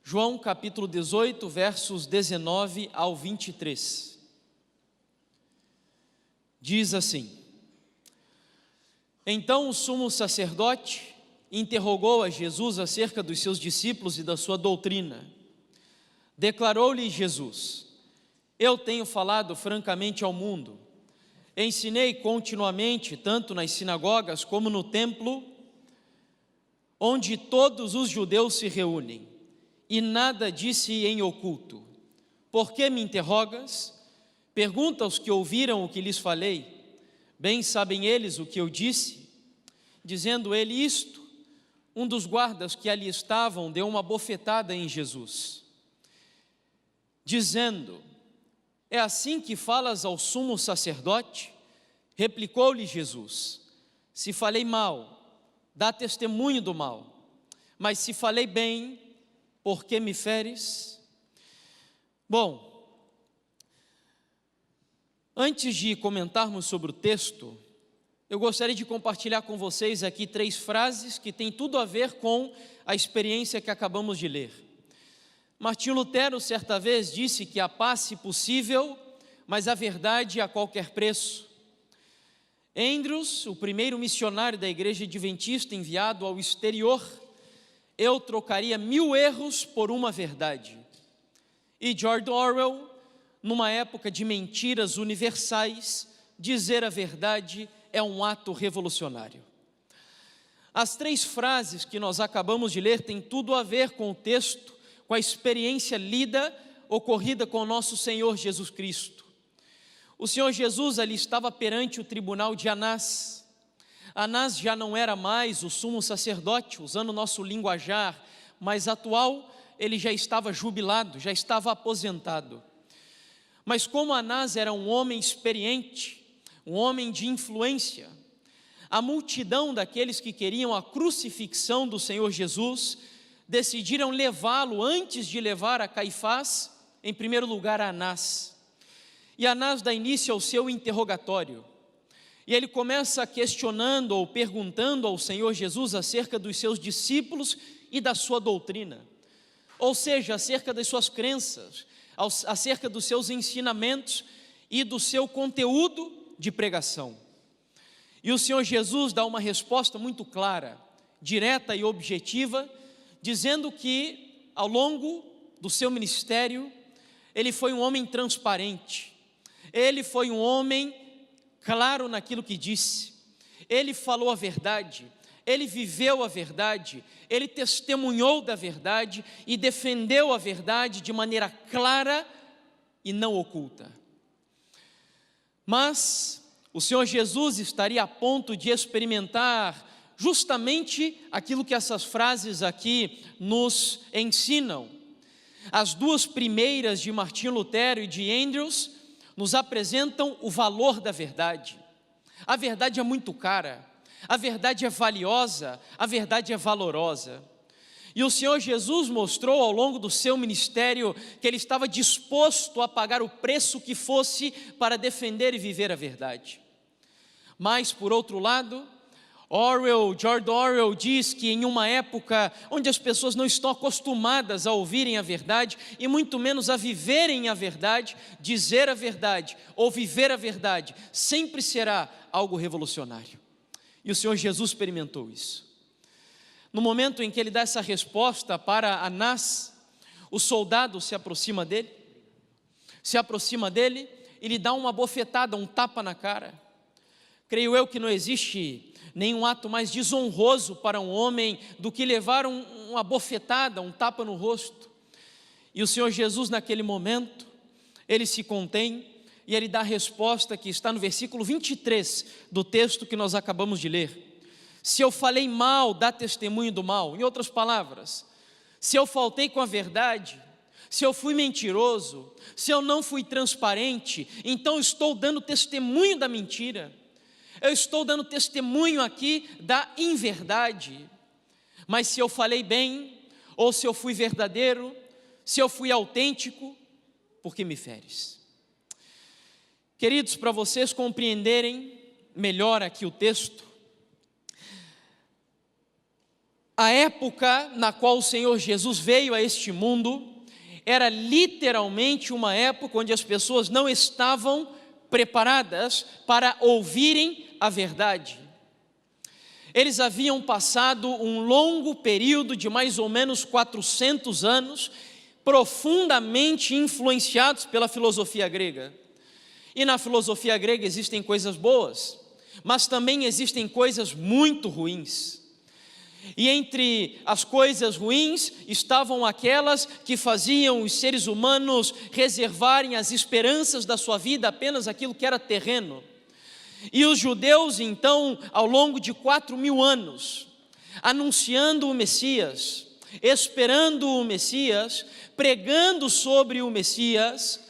João capítulo 18, versos 19 ao 23. Diz assim: Então o sumo sacerdote interrogou a Jesus acerca dos seus discípulos e da sua doutrina. Declarou-lhe Jesus: Eu tenho falado francamente ao mundo. Ensinei continuamente, tanto nas sinagogas como no templo, onde todos os judeus se reúnem, e nada disse em oculto. Por que me interrogas? Pergunta aos que ouviram o que lhes falei. Bem sabem eles o que eu disse. Dizendo ele isto, um dos guardas que ali estavam deu uma bofetada em Jesus, dizendo: É assim que falas ao sumo sacerdote? Replicou-lhe Jesus: Se falei mal, dá testemunho do mal. Mas se falei bem, por que me feres? Bom, antes de comentarmos sobre o texto, eu gostaria de compartilhar com vocês aqui 3 frases que têm tudo a ver com a experiência que acabamos de ler. Martinho Lutero certa vez disse que a paz se possível, mas a verdade a qualquer preço. Andrews, o primeiro missionário da igreja adventista enviado ao exterior: Eu trocaria 1000 erros por uma verdade. E George Orwell, numa época de mentiras universais, dizer a verdade é um ato revolucionário. As 3 frases que nós acabamos de ler têm tudo a ver com o texto, com a experiência ocorrida com o nosso Senhor Jesus Cristo. O Senhor Jesus ali estava perante o tribunal de Anás. Anás já não era mais o sumo sacerdote, usando o nosso linguajar mais atual, ele já estava jubilado, já estava aposentado. Mas como Anás era um homem experiente, um homem de influência, a multidão daqueles que queriam a crucifixão do Senhor Jesus decidiram levá-lo, antes de levar a Caifás, em primeiro lugar a Anás. E Anás dá início ao seu interrogatório. E ele começa questionando ou perguntando ao Senhor Jesus acerca dos seus discípulos e da sua doutrina. Ou seja, acerca das suas crenças, acerca dos seus ensinamentos e do seu conteúdo de pregação. E o Senhor Jesus dá uma resposta muito clara, direta e objetiva, dizendo que ao longo do seu ministério, ele foi um homem transparente, ele foi um homem claro naquilo que disse, ele falou a verdade, ele viveu a verdade, ele testemunhou da verdade e defendeu a verdade de maneira clara e não oculta. Mas o Senhor Jesus estaria a ponto de experimentar justamente aquilo que essas frases aqui nos ensinam. As 2 primeiras, de Martinho Lutero e de Andrews, nos apresentam o valor da verdade. A verdade é muito cara, a verdade é valiosa, a verdade é valorosa. E o Senhor Jesus mostrou ao longo do seu ministério que ele estava disposto a pagar o preço que fosse para defender e viver a verdade. Mas, por outro lado, George Orwell diz que em uma época onde as pessoas não estão acostumadas a ouvirem a verdade e muito menos a viverem a verdade, dizer a verdade ou viver a verdade sempre será algo revolucionário. E o Senhor Jesus experimentou isso. No momento em que ele dá essa resposta para Anás, o soldado se aproxima dele e lhe dá uma bofetada, um tapa na cara. Creio eu que não existe nenhum ato mais desonroso para um homem do que levar uma bofetada, um tapa no rosto. E o Senhor Jesus, naquele momento, ele se contém e ele dá a resposta que está no versículo 23 do texto que nós acabamos de ler. Se eu falei mal, dá testemunho do mal. Em outras palavras, se eu faltei com a verdade, se eu fui mentiroso, se eu não fui transparente, então estou dando testemunho da mentira. Eu estou dando testemunho aqui da inverdade. Mas se eu falei bem, ou se eu fui verdadeiro, se eu fui autêntico, por que me feres? Queridos, para vocês compreenderem melhor aqui o texto, A época na qual o Senhor Jesus veio a este mundo era literalmente uma época onde as pessoas não estavam preparadas para ouvirem a verdade. Eles haviam passado um longo período de mais ou menos 400 anos, profundamente influenciados pela filosofia grega. E na filosofia grega existem coisas boas, mas também existem coisas muito ruins. E entre as coisas ruins estavam aquelas que faziam os seres humanos reservarem as esperanças da sua vida apenas aquilo que era terreno. E os judeus, então, ao longo de 4.000 anos, anunciando o Messias, esperando o Messias, pregando sobre o Messias,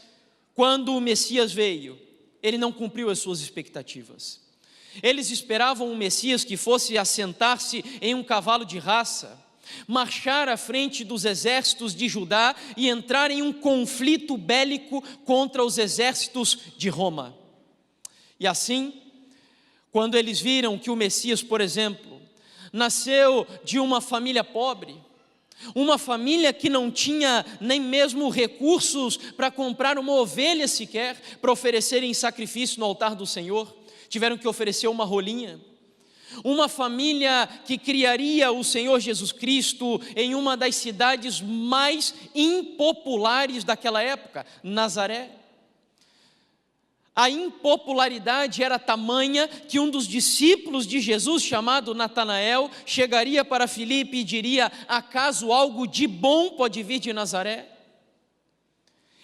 quando o Messias veio, ele não cumpriu as suas expectativas. Eles esperavam um Messias que fosse assentar-se em um cavalo de raça, marchar à frente dos exércitos de Judá e entrar em um conflito bélico contra os exércitos de Roma. E assim, quando eles viram que o Messias, por exemplo, nasceu de uma família pobre, uma família que não tinha nem mesmo recursos para comprar uma ovelha sequer, para oferecer em sacrifício no altar do Senhor, tiveram que oferecer uma rolinha. Uma família que criaria o Senhor Jesus Cristo em uma das cidades mais impopulares daquela época, Nazaré. A impopularidade era tamanha que um dos discípulos de Jesus, chamado Natanael, chegaria para Filipe e diria: acaso algo de bom pode vir de Nazaré?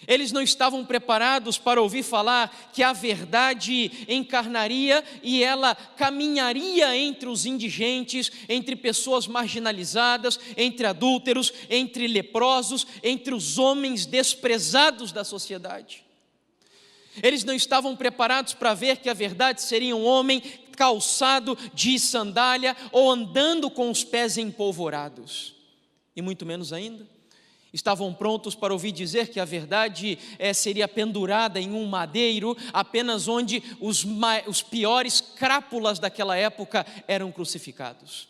Eles não estavam preparados para ouvir falar que a verdade encarnaria e ela caminharia entre os indigentes, entre pessoas marginalizadas, entre adúlteros, entre leprosos, entre os homens desprezados da sociedade. Eles não estavam preparados para ver que a verdade seria um homem calçado de sandália ou andando com os pés empolvorados. E muito menos ainda, estavam prontos para ouvir dizer que a verdade seria pendurada em um madeiro, apenas onde os piores crápulas daquela época eram crucificados.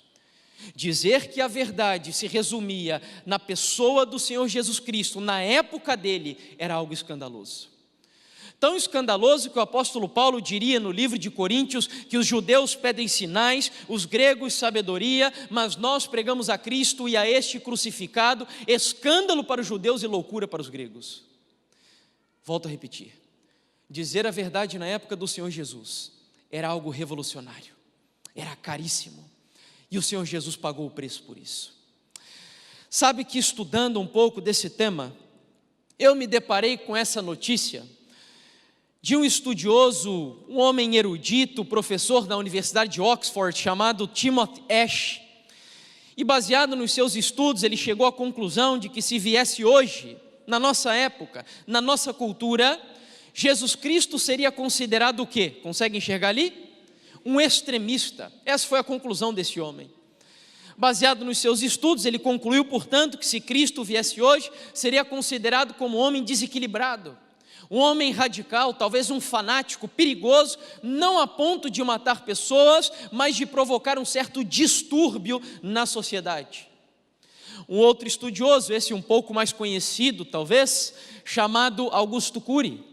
Dizer que a verdade se resumia na pessoa do Senhor Jesus Cristo, na época dele, era algo escandaloso. Tão escandaloso que o apóstolo Paulo diria no livro de Coríntios que os judeus pedem sinais, os gregos sabedoria, mas nós pregamos a Cristo e a este crucificado, escândalo para os judeus e loucura para os gregos. Volto a repetir, dizer a verdade na época do Senhor Jesus era algo revolucionário, era caríssimo, e o Senhor Jesus pagou o preço por isso. Sabe que estudando um pouco desse tema, eu me deparei com essa notícia de um estudioso, um homem erudito, professor da Universidade de Oxford, chamado Timothy Ash. E baseado nos seus estudos, ele chegou à conclusão de que se viesse hoje, na nossa época, na nossa cultura, Jesus Cristo seria considerado o quê? Consegue enxergar ali? Um extremista. Essa foi a conclusão desse homem. Baseado nos seus estudos, ele concluiu, portanto, que se Cristo viesse hoje, seria considerado como um homem desequilibrado, um homem radical, talvez um fanático perigoso, não a ponto de matar pessoas, mas de provocar um certo distúrbio na sociedade. Um outro estudioso, esse um pouco mais conhecido talvez, chamado Augusto Cury.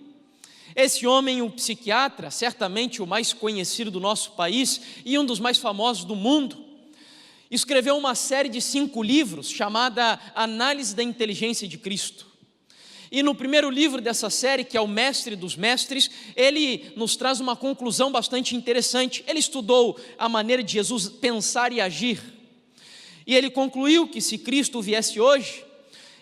Esse homem, um psiquiatra, certamente o mais conhecido do nosso país e um dos mais famosos do mundo, escreveu uma série de 5 livros chamada Análise da Inteligência de Cristo. E no primeiro livro dessa série, que é o Mestre dos Mestres, ele nos traz uma conclusão bastante interessante. Ele estudou a maneira de Jesus pensar e agir. E ele concluiu que se Cristo viesse hoje,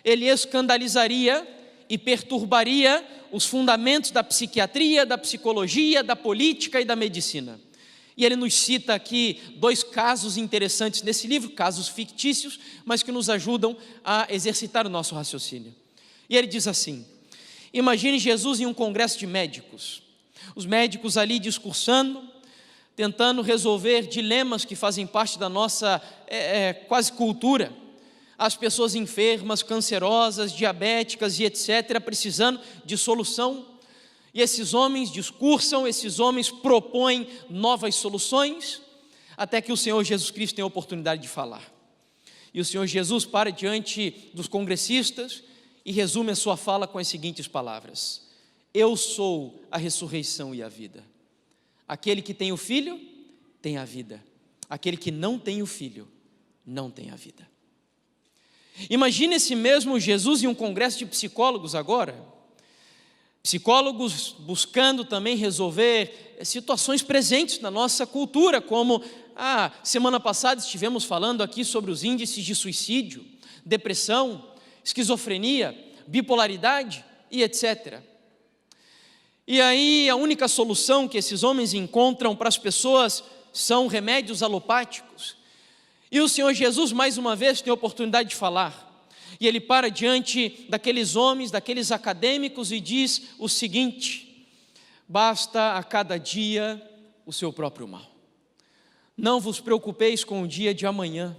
ele escandalizaria e perturbaria os fundamentos da psiquiatria, da psicologia, da política e da medicina. E ele nos cita aqui 2 casos interessantes nesse livro, casos fictícios, mas que nos ajudam a exercitar o nosso raciocínio. E ele diz assim: imagine Jesus em um congresso de médicos, os médicos ali discursando, tentando resolver dilemas que fazem parte da nossa quase cultura, as pessoas enfermas, cancerosas, diabéticas e etc., precisando de solução, e esses homens discursam, esses homens propõem novas soluções, até que o Senhor Jesus Cristo tem a oportunidade de falar. E o Senhor Jesus para diante dos congressistas e resume a sua fala com as seguintes palavras: eu sou a ressurreição e a vida. Aquele que tem o Filho, tem a vida. Aquele que não tem o Filho, não tem a vida. Imagine esse mesmo Jesus em um congresso de psicólogos agora. Psicólogos buscando também resolver situações presentes na nossa cultura, como semana passada estivemos falando aqui sobre os índices de suicídio, depressão, esquizofrenia, bipolaridade e etc. E aí a única solução que esses homens encontram para as pessoas são remédios alopáticos. E o Senhor Jesus mais uma vez tem a oportunidade de falar. E ele para diante daqueles homens, daqueles acadêmicos e diz o seguinte: basta a cada dia o seu próprio mal. Não vos preocupeis com o dia de amanhã,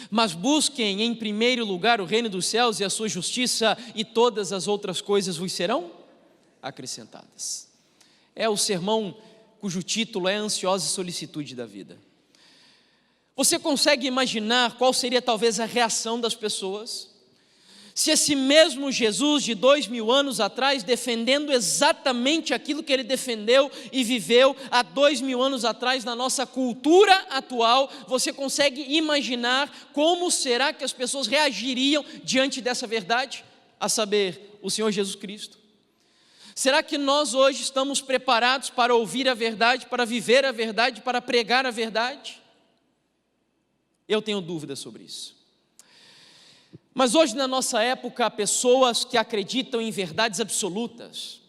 mas busquem em primeiro lugar o reino dos céus e a sua justiça, e todas as outras coisas vos serão acrescentadas. É o sermão cujo título é a ansiosa solicitude da vida. Você consegue imaginar qual seria talvez a reação das pessoas se esse mesmo Jesus de 2000 anos atrás, defendendo exatamente aquilo que ele defendeu e viveu há 2000 anos atrás na nossa cultura atual, você consegue imaginar como será que as pessoas reagiriam diante dessa verdade, a saber, o Senhor Jesus Cristo? Será que nós hoje estamos preparados para ouvir a verdade, para viver a verdade, para pregar a verdade? Eu tenho dúvidas sobre isso. Mas hoje na nossa época há pessoas que acreditam em verdades absolutas,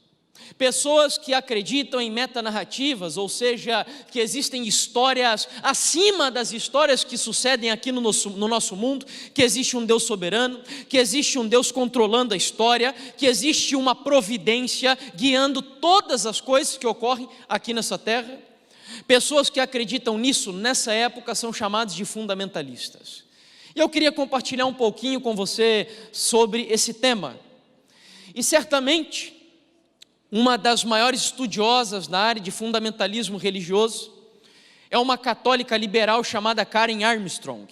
pessoas que acreditam em metanarrativas, ou seja, que existem histórias acima das histórias que sucedem aqui no nosso mundo, que existe um Deus soberano, que existe um Deus controlando a história, que existe uma providência guiando todas as coisas que ocorrem aqui nessa terra. Pessoas que acreditam nisso, nessa época, são chamadas de fundamentalistas. E eu queria compartilhar um pouquinho com você sobre esse tema. E certamente, uma das maiores estudiosas na área de fundamentalismo religioso é uma católica liberal chamada Karen Armstrong.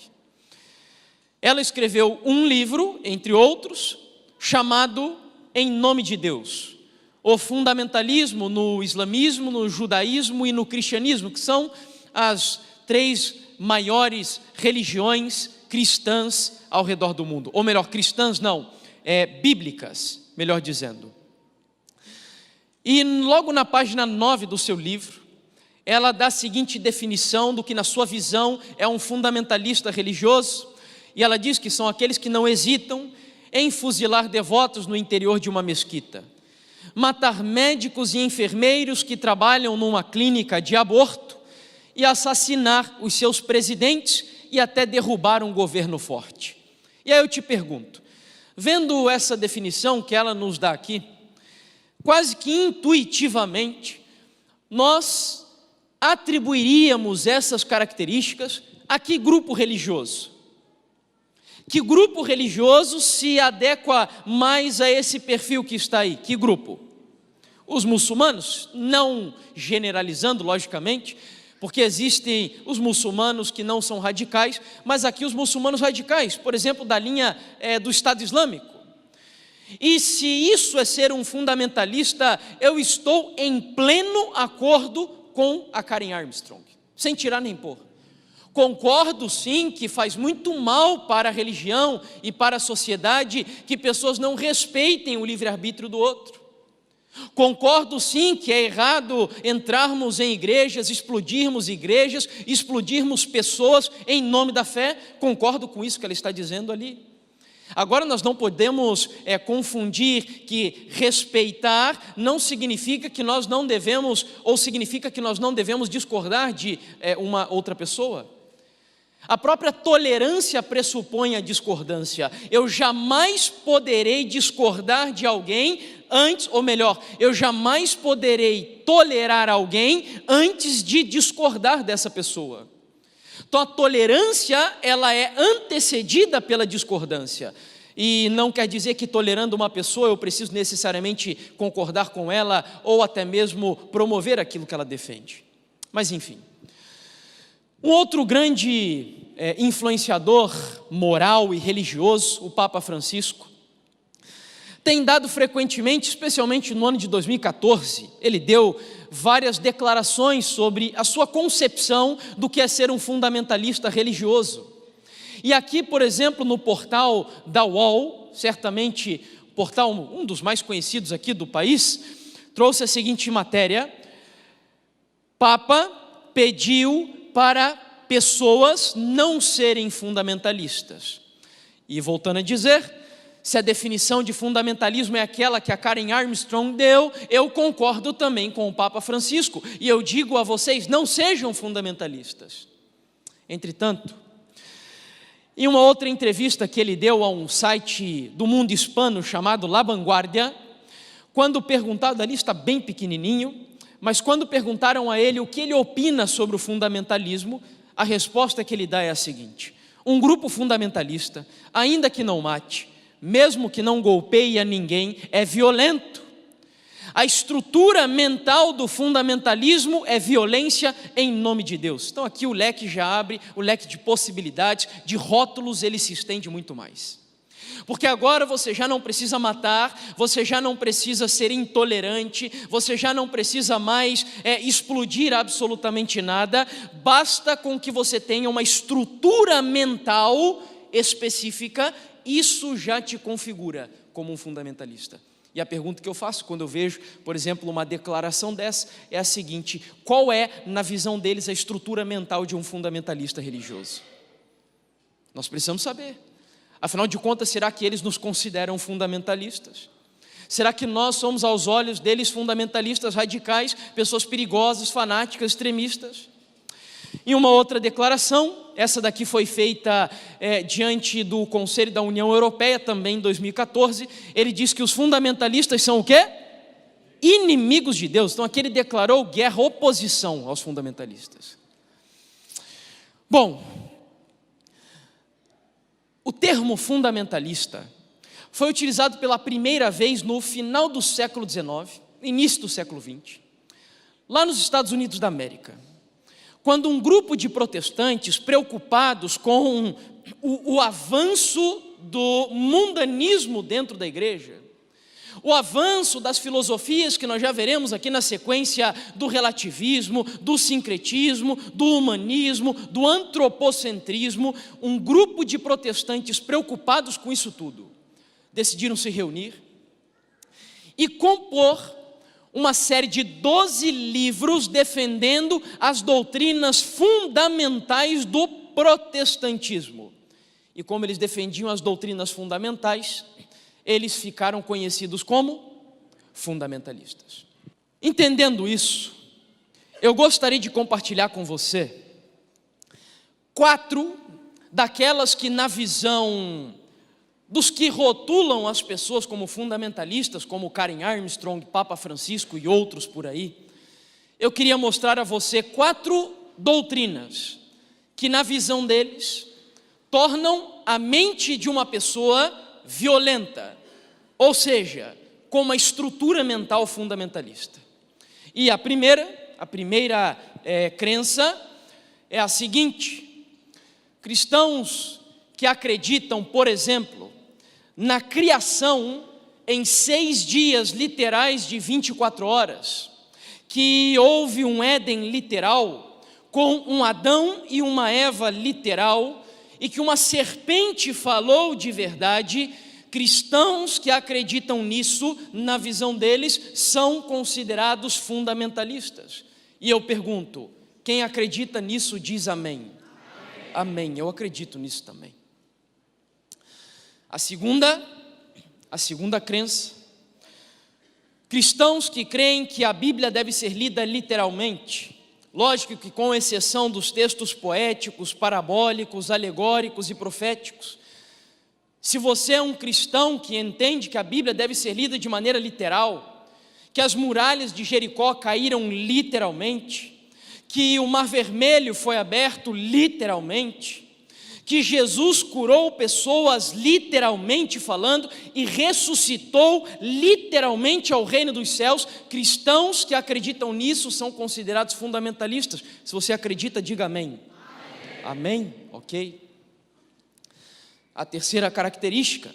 Ela escreveu um livro, entre outros, chamado Em Nome de Deus: o fundamentalismo no islamismo, no judaísmo e no cristianismo, que são as três maiores religiões cristãs ao redor do mundo. Ou melhor, cristãs não, bíblicas, melhor dizendo. E logo na página 9 do seu livro, ela dá a seguinte definição do que na sua visão é um fundamentalista religioso. E ela diz que são aqueles que não hesitam em fuzilar devotos no interior de uma mesquita, matar médicos e enfermeiros que trabalham numa clínica de aborto e assassinar os seus presidentes e até derrubar um governo forte. E aí eu te pergunto, vendo essa definição que ela nos dá aqui, quase que intuitivamente, nós atribuiríamos essas características a que grupo religioso? Que grupo religioso se adequa mais a esse perfil que está aí? Que grupo? Os muçulmanos? Não generalizando, logicamente, porque existem os muçulmanos que não são radicais, mas aqui os muçulmanos radicais, por exemplo, da linha do Estado Islâmico. E se isso é ser um fundamentalista, eu estou em pleno acordo com a Karen Armstrong, sem tirar nem pôr. Concordo sim que faz muito mal para a religião e para a sociedade que pessoas não respeitem o livre-arbítrio do outro. Concordo sim que é errado entrarmos em igrejas, explodirmos pessoas em nome da fé. Concordo com isso que ela está dizendo ali. Agora nós não podemos confundir que respeitar não significa que nós não devemos, ou significa que nós não devemos discordar de uma outra pessoa. A própria tolerância pressupõe a discordância. Eu jamais poderei discordar de alguém antes, ou melhor, eu jamais poderei tolerar alguém antes de discordar dessa pessoa. Então a tolerância, ela é antecedida pela discordância. E não quer dizer que tolerando uma pessoa eu preciso necessariamente concordar com ela ou até mesmo promover aquilo que ela defende. Mas enfim. Um outro grande influenciador moral e religioso, o Papa Francisco, tem dado frequentemente, especialmente no ano de 2014, ele deu várias declarações sobre a sua concepção do que é ser um fundamentalista religioso. E aqui, por exemplo, no portal da UOL, certamente portal um dos mais conhecidos aqui do país, trouxe a seguinte matéria: Papa pediu para pessoas não serem fundamentalistas. E voltando a dizer, se a definição de fundamentalismo é aquela que a Karen Armstrong deu, eu concordo também com o Papa Francisco, e eu digo a vocês, não sejam fundamentalistas. Entretanto, em uma outra entrevista que ele deu a um site do mundo hispano chamado La Vanguardia, quando perguntado, ali está bem pequenininho, mas quando perguntaram a ele o que ele opina sobre o fundamentalismo, a resposta que ele dá é a seguinte: um grupo fundamentalista, ainda que não mate, mesmo que não golpeie a ninguém, é violento. A estrutura mental do fundamentalismo é violência em nome de Deus. Então aqui o leque já abre, o leque de possibilidades, de rótulos, ele se estende muito mais. Porque agora você já não precisa matar, você já não precisa ser intolerante, você já não precisa mais explodir absolutamente nada, basta com que você tenha uma estrutura mental específica, isso já te configura como um fundamentalista. E a pergunta que eu faço quando eu vejo, por exemplo, uma declaração dessa, é a seguinte: qual é, na visão deles, a estrutura mental de um fundamentalista religioso? Nós precisamos saber. Afinal de contas, será que eles nos consideram fundamentalistas? Será que nós somos, aos olhos deles, fundamentalistas radicais, pessoas perigosas, fanáticas, extremistas? Em uma outra declaração, essa daqui foi feita diante do Conselho da União Europeia, também em 2014, ele diz que os fundamentalistas são o quê? Inimigos de Deus. Então aqui ele declarou guerra, oposição aos fundamentalistas. Bom, o termo fundamentalista foi utilizado pela primeira vez no final do século XIX, início do século XX, lá nos Estados Unidos da América, quando um grupo de protestantes preocupados com o avanço do mundanismo dentro da igreja, o avanço das filosofias que nós já veremos aqui na sequência do relativismo, do sincretismo, do humanismo, do antropocentrismo, um grupo de protestantes preocupados com isso tudo, decidiram se reunir e compor uma série de 12 livros defendendo as doutrinas fundamentais do protestantismo. E como eles defendiam as doutrinas fundamentais, eles ficaram conhecidos como fundamentalistas. Entendendo isso, eu gostaria de compartilhar com você 4 daquelas que, na visão dos que rotulam as pessoas como fundamentalistas, como Karen Armstrong, Papa Francisco e outros por aí, eu queria mostrar a você 4 doutrinas que, na visão deles, tornam a mente de uma pessoa violenta, ou seja, com uma estrutura mental fundamentalista. E a primeira crença é a seguinte: cristãos que acreditam, por exemplo, na criação em 6 dias literais de 24 horas, que houve um Éden literal, com um Adão e uma Eva literal, e que uma serpente falou de verdade. Cristãos que acreditam nisso, na visão deles, são considerados fundamentalistas. E eu pergunto, quem acredita nisso diz amém. Amém, eu acredito nisso também. A segunda crença, cristãos que creem que a Bíblia deve ser lida literalmente, lógico que com exceção dos textos poéticos, parabólicos, alegóricos e proféticos. Se você é um cristão que entende que a Bíblia deve ser lida de maneira literal, que as muralhas de Jericó caíram literalmente, que o Mar Vermelho foi aberto literalmente, que Jesus curou pessoas literalmente falando e ressuscitou literalmente ao reino dos céus, cristãos que acreditam nisso são considerados fundamentalistas. Se você acredita, diga amém. Amém? Ok. A terceira característica: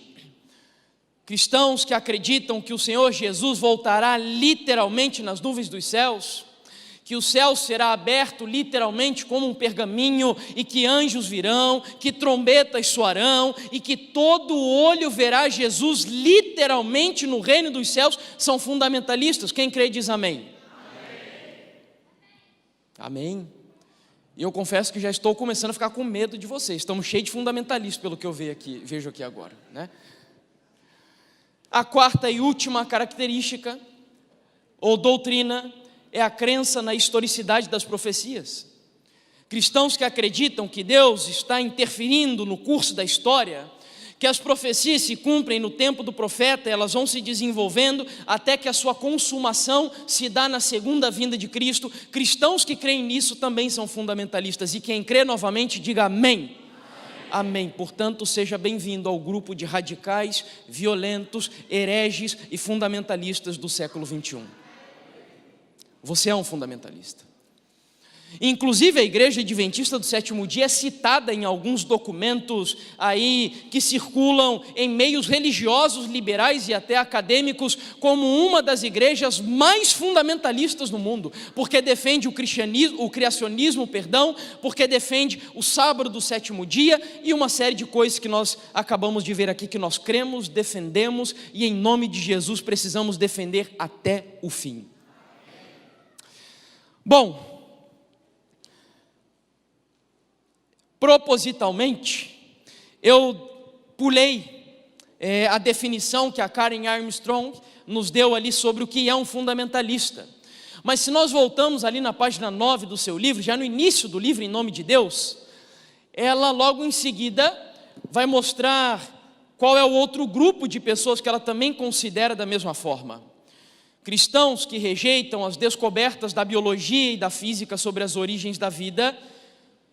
cristãos que acreditam que o Senhor Jesus voltará literalmente nas nuvens dos céus, que o céu será aberto literalmente como um pergaminho, e que anjos virão, que trombetas soarão, e que todo olho verá Jesus literalmente no reino dos céus, são fundamentalistas. Quem crê diz amém. Amém. E eu confesso que já estou começando a ficar com medo de vocês. Estamos cheios de fundamentalistas, pelo que eu vejo aqui agora, né? A quarta e última característica, ou doutrina, é a crença na historicidade das profecias. Cristãos que acreditam que Deus está interferindo no curso da história, que as profecias se cumprem no tempo do profeta, elas vão se desenvolvendo até que a sua consumação se dá na segunda vinda de Cristo. Cristãos que creem nisso também são fundamentalistas, e quem crê novamente diga amém. Amém. Portanto, seja bem-vindo ao grupo de radicais, violentos, hereges e fundamentalistas do século 21. Você é um fundamentalista. Inclusive a Igreja Adventista do Sétimo Dia é citada em alguns documentos aí que circulam em meios religiosos, liberais e até acadêmicos, como uma das igrejas mais fundamentalistas no mundo, porque defende o criacionismo, porque defende o sábado do sétimo dia e uma série de coisas que nós acabamos de ver aqui, que nós cremos, defendemos e em nome de Jesus precisamos defender até o fim. Bom, propositalmente, eu pulei a definição que a Karen Armstrong nos deu ali sobre o que é um fundamentalista. Mas se nós voltamos ali na página 9 do seu livro, já no início do livro Em Nome de Deus, ela logo em seguida vai mostrar qual é o outro grupo de pessoas que ela também considera da mesma forma. Cristãos que rejeitam as descobertas da biologia e da física sobre as origens da vida,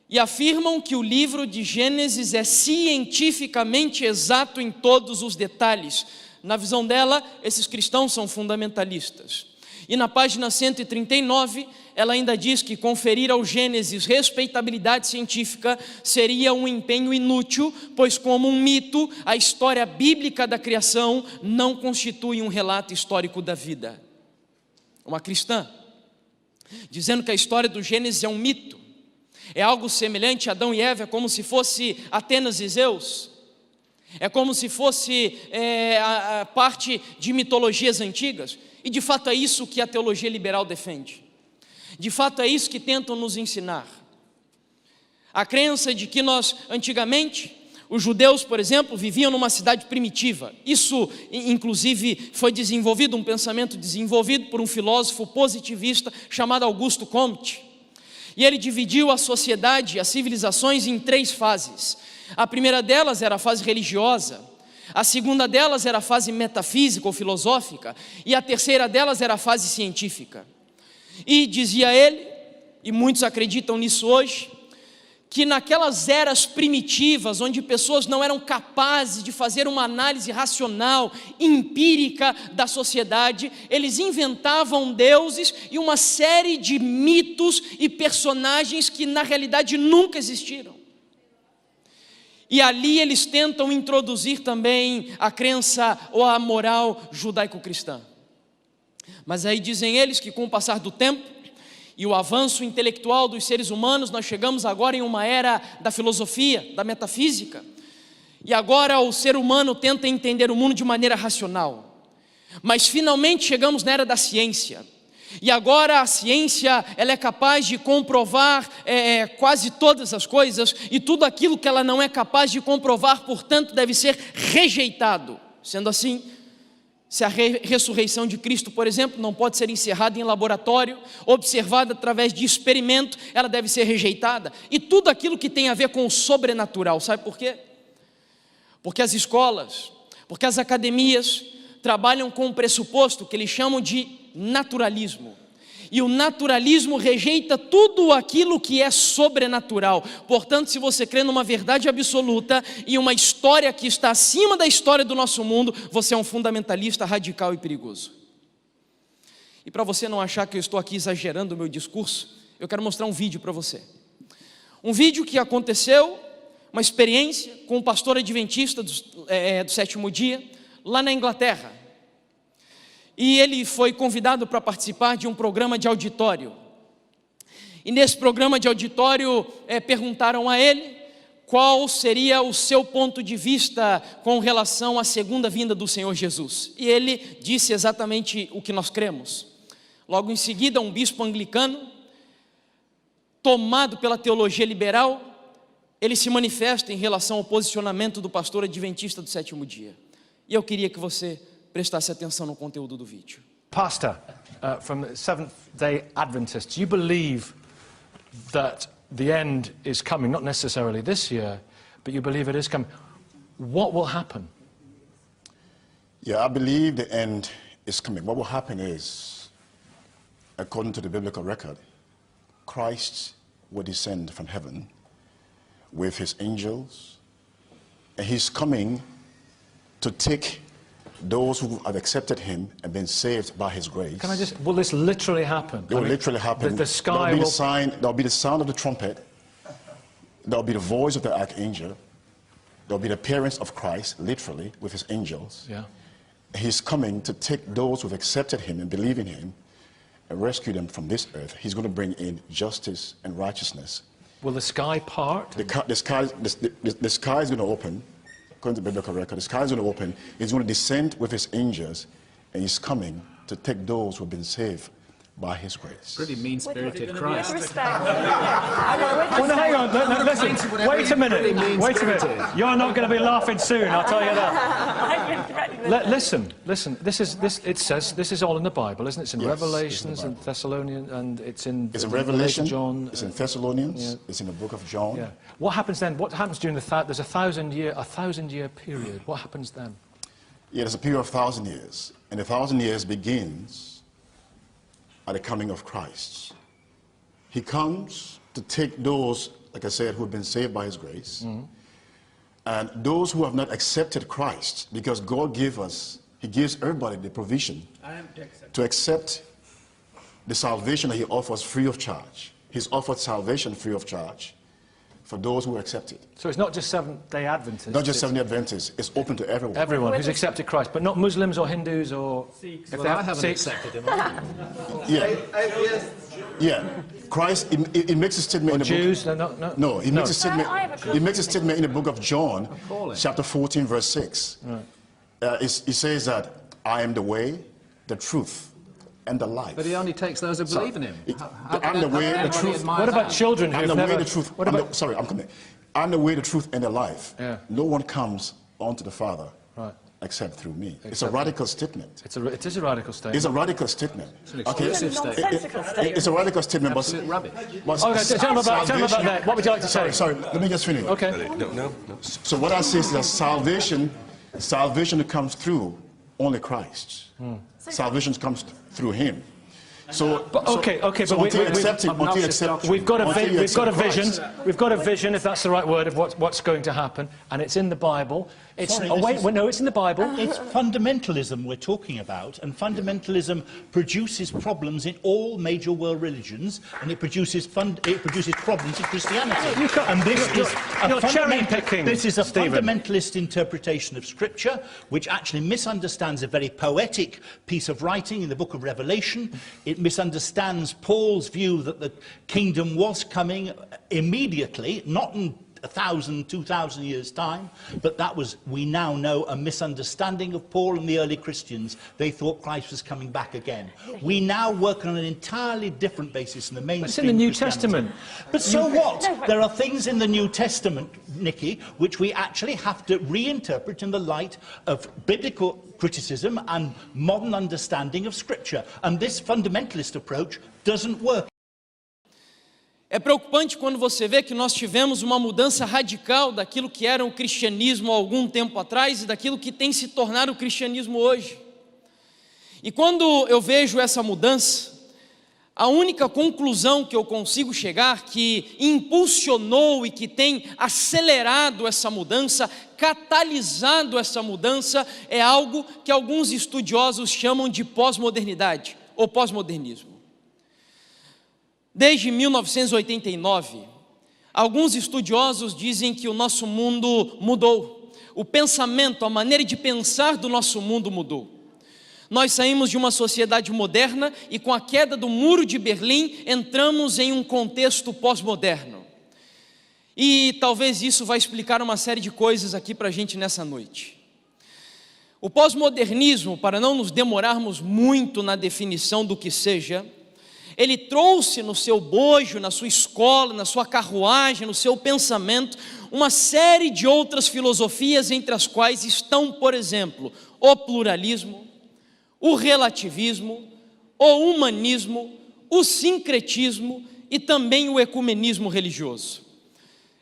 e afirmam que o livro de Gênesis é cientificamente exato em todos os detalhes. Na visão dela, esses cristãos são fundamentalistas. E na página 139, ela ainda diz que conferir ao Gênesis respeitabilidade científica seria um empenho inútil, pois como um mito, a história bíblica da criação não constitui um relato histórico da vida. Uma cristã, dizendo que a história do Gênesis é um mito, é algo semelhante a Adão e Eva, é como se fosse Atenas e Zeus, é como se fosse a parte de mitologias antigas, e de fato é isso que a teologia liberal defende, de fato é isso que tentam nos ensinar. A crença de que nós, antigamente, os judeus, por exemplo, viviam numa cidade primitiva. Isso, inclusive, foi desenvolvido, um pensamento desenvolvido por um filósofo positivista chamado Augusto Comte. E ele dividiu a sociedade, as civilizações em 3 fases. A primeira delas era a fase religiosa, a segunda delas era a fase metafísica ou filosófica, e a terceira delas era a fase científica. E dizia ele, e muitos acreditam nisso hoje, que naquelas eras primitivas, onde pessoas não eram capazes de fazer uma análise racional, empírica da sociedade, eles inventavam deuses e uma série de mitos e personagens que na realidade nunca existiram. E ali eles tentam introduzir também a crença ou a moral judaico-cristã. Mas aí dizem eles que com o passar do tempo, e o avanço intelectual dos seres humanos, nós chegamos agora em uma era da filosofia, da metafísica, e agora o ser humano tenta entender o mundo de maneira racional, mas finalmente chegamos na era da ciência, e agora a ciência ela é capaz de comprovar quase todas as coisas, e tudo aquilo que ela não é capaz de comprovar, portanto, deve ser rejeitado. Sendo assim, se a ressurreição de Cristo, por exemplo, não pode ser encerrada em laboratório, observada através de experimento, ela deve ser rejeitada. E tudo aquilo que tem a ver com o sobrenatural, sabe por quê? Porque as escolas, porque as academias trabalham com um pressuposto que eles chamam de naturalismo. E o naturalismo rejeita tudo aquilo que é sobrenatural. Portanto, se você crê numa verdade absoluta e uma história que está acima da história do nosso mundo, você é um fundamentalista radical e perigoso. E para você não achar que eu estou aqui exagerando o meu discurso, eu quero mostrar um vídeo para você. Um vídeo que aconteceu, uma experiência com um pastor adventista do sétimo dia, lá na Inglaterra. E ele foi convidado para participar de um programa de auditório. E nesse programa de auditório, perguntaram a ele qual seria o seu ponto de vista com relação à segunda vinda do Senhor Jesus. E ele disse exatamente o que nós cremos. Logo em seguida, um bispo anglicano, tomado pela teologia liberal, ele se manifesta em relação ao posicionamento do pastor adventista do sétimo dia. E eu queria que você prestasse atenção no conteúdo do vídeo. Pastor, from the Seventh-day Adventists, do you believe that the end is coming? Not necessarily this year, but you believe it is coming. What will happen? Yeah, I believe the end is coming. What will happen is, according to the biblical record, Christ will descend from heaven with his angels, and he's coming to take those who have accepted him and been saved by his grace. Can I just, will this literally happen? It will literally happen. The sky will... There'll be the sound of the trumpet, there'll be the voice of the archangel, there'll be the appearance of Christ, literally, with his angels. Yeah. He's coming to take those who have accepted him and believe in him and rescue them from this earth. He's going to bring in justice and righteousness. Will the sky part? The sky is going to open, according to the biblical record. The sky is going to open. He's going to descend with his angels, and he's coming to take those who have been saved by his grace. Pretty mean-spirited Christ. Well, no, hang on, no, listen, wait a minute, You're not going to be laughing soon, I'll tell you that. Listen, it says, this is all in the Bible, isn't it? It's in Revelations and Thessalonians, and it's in Revelation, John. It's in Thessalonians, it's in the book of John. Yeah. What happens then? What happens during there's a thousand-year period. What happens then? Yeah, there's a period of 1,000 years, and the 1,000 years begins at the coming of Christ. He comes to take those, like I said, who have been saved by his grace, and those who have not accepted Christ, because God gave us, he gives everybody the provision to accept the salvation that he offers free of charge. He's offered salvation free of charge for those who accept it. So it's not just Seventh-day Adventists? Not just Seventh-day Adventists, it's open to everyone. Everyone who's accepted Christ, but not Muslims or Hindus or... Sikhs. Well, I haven't accepted him. Yeah. Christ, he makes a statement in the Jews? book... No, he makes a statement. He makes a statement in the book of John, chapter 14, verse 6. Right. He says that, I am the way, the truth, and the life. But he only takes those who believe in him. I'm the way, the truth. What about children who I'm have the never... way, the truth. I'm coming. I'm the way, the truth, and the life. Yeah. No one comes onto the Father except through me. It's a radical statement. It is a radical statement. It's a radical statement. It's an exclusive statement. It's a radical statement, but... Absolute rubbish. Tell me about that. What would you like to say? Sorry, let me just finish. Okay. No. So what I say is that salvation comes through only Christ. Salvation comes through him. So, we've got a vision, if that's the right word, of what's going to happen, and it's in the Bible. It's in the Bible. It's fundamentalism we're talking about, and fundamentalism produces problems in all major world religions, and it produces problems in Christianity. And this is a fundamentalist interpretation of Scripture, which actually misunderstands a very poetic piece of writing in the book of Revelation. It misunderstands Paul's view that the kingdom was coming immediately, not in 1,000, 2,000 years' time, but that was, we now know, a misunderstanding of Paul and the early Christians. They thought Christ was coming back again. We now work on an entirely different basis in the mainstream. It's in the New Testament. But so what? There are things in the New Testament, Nicky, which we actually have to reinterpret in the light of biblical criticism and modern understanding of Scripture. And this fundamentalist approach doesn't work. É preocupante quando você vê que nós tivemos uma mudança radical daquilo que era o cristianismo há algum tempo atrás e daquilo que tem se tornado o cristianismo hoje. E quando eu vejo essa mudança, a única conclusão que eu consigo chegar, que impulsionou e que tem acelerado essa mudança, catalisado essa mudança, é algo que alguns estudiosos chamam de pós-modernidade ou pós-modernismo. Desde 1989, Alguns estudiosos dizem que o nosso mundo mudou. O pensamento, a maneira de pensar do nosso mundo mudou. Nós saímos de uma sociedade moderna e com a queda do Muro de Berlim entramos em um contexto pós-moderno. E talvez isso vai explicar uma série de coisas aqui para a gente nessa noite. O pós-modernismo, para não nos demorarmos muito na definição do que seja, ele trouxe no seu bojo, na sua escola, na sua carruagem, no seu pensamento, uma série de outras filosofias, entre as quais estão, por exemplo, o pluralismo, o relativismo, o humanismo, o sincretismo e também o ecumenismo religioso.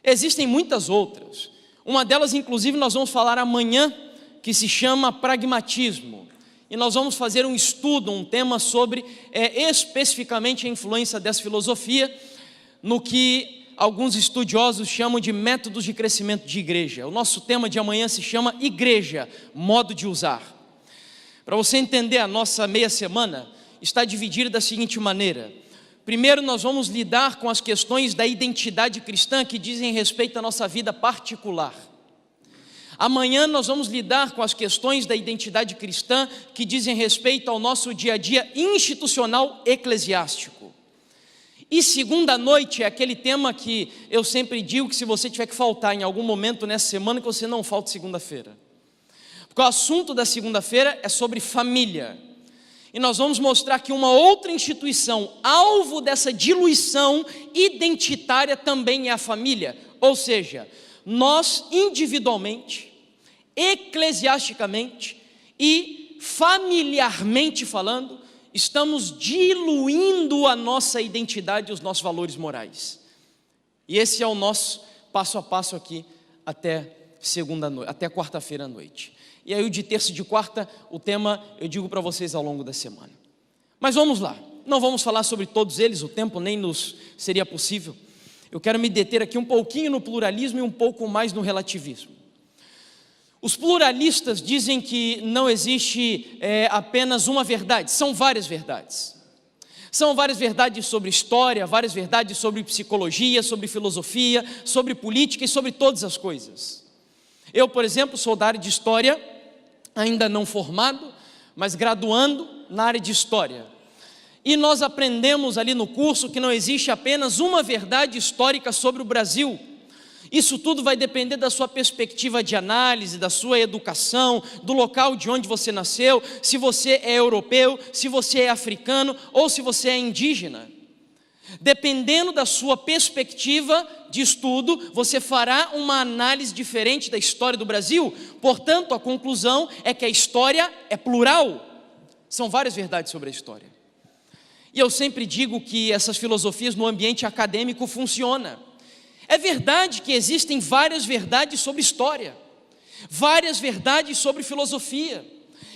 Existem muitas outras. Uma delas, inclusive, nós vamos falar amanhã, que se chama pragmatismo. E nós vamos fazer um estudo, um tema sobre especificamente a influência dessa filosofia no que alguns estudiosos chamam de métodos de crescimento de igreja. O nosso tema de amanhã se chama Igreja, modo de usar. Para você entender, a nossa meia semana está dividida da seguinte maneira. Primeiro, nós vamos lidar com as questões da identidade cristã que dizem respeito à nossa vida particular. Amanhã nós vamos lidar com as questões da identidade cristã que dizem respeito ao nosso dia a dia institucional eclesiástico. E segunda noite é aquele tema que eu sempre digo que se você tiver que faltar em algum momento nessa semana, que você não falte segunda-feira. Porque o assunto da segunda-feira é sobre família. E nós vamos mostrar que uma outra instituição, alvo dessa diluição identitária também é a família. Ou seja, nós individualmente, eclesiasticamente e familiarmente falando, estamos diluindo a nossa identidade e os nossos valores morais. E esse é o nosso passo a passo aqui até quarta-feira à noite. E aí o de terça e de quarta, o tema eu digo para vocês ao longo da semana. Mas vamos lá, não vamos falar sobre todos eles, o tempo nem nos seria possível. Eu quero me deter aqui um pouquinho no pluralismo e um pouco mais no relativismo. Os pluralistas dizem que não existe apenas uma verdade, são várias verdades. São várias verdades sobre história, várias verdades sobre psicologia, sobre filosofia, sobre política e sobre todas as coisas. Eu, por exemplo, sou da área de história, ainda não formado, mas graduando na área de história. E nós aprendemos ali no curso que não existe apenas uma verdade histórica sobre o Brasil. Isso tudo vai depender da sua perspectiva de análise, da sua educação, do local de onde você nasceu, se você é europeu, se você é africano ou se você é indígena. Dependendo da sua perspectiva de estudo, você fará uma análise diferente da história do Brasil. Portanto, a conclusão é que a história é plural. São várias verdades sobre a história. E eu sempre digo que essas filosofias no ambiente acadêmico funcionam. É verdade que existem várias verdades sobre história, várias verdades sobre filosofia.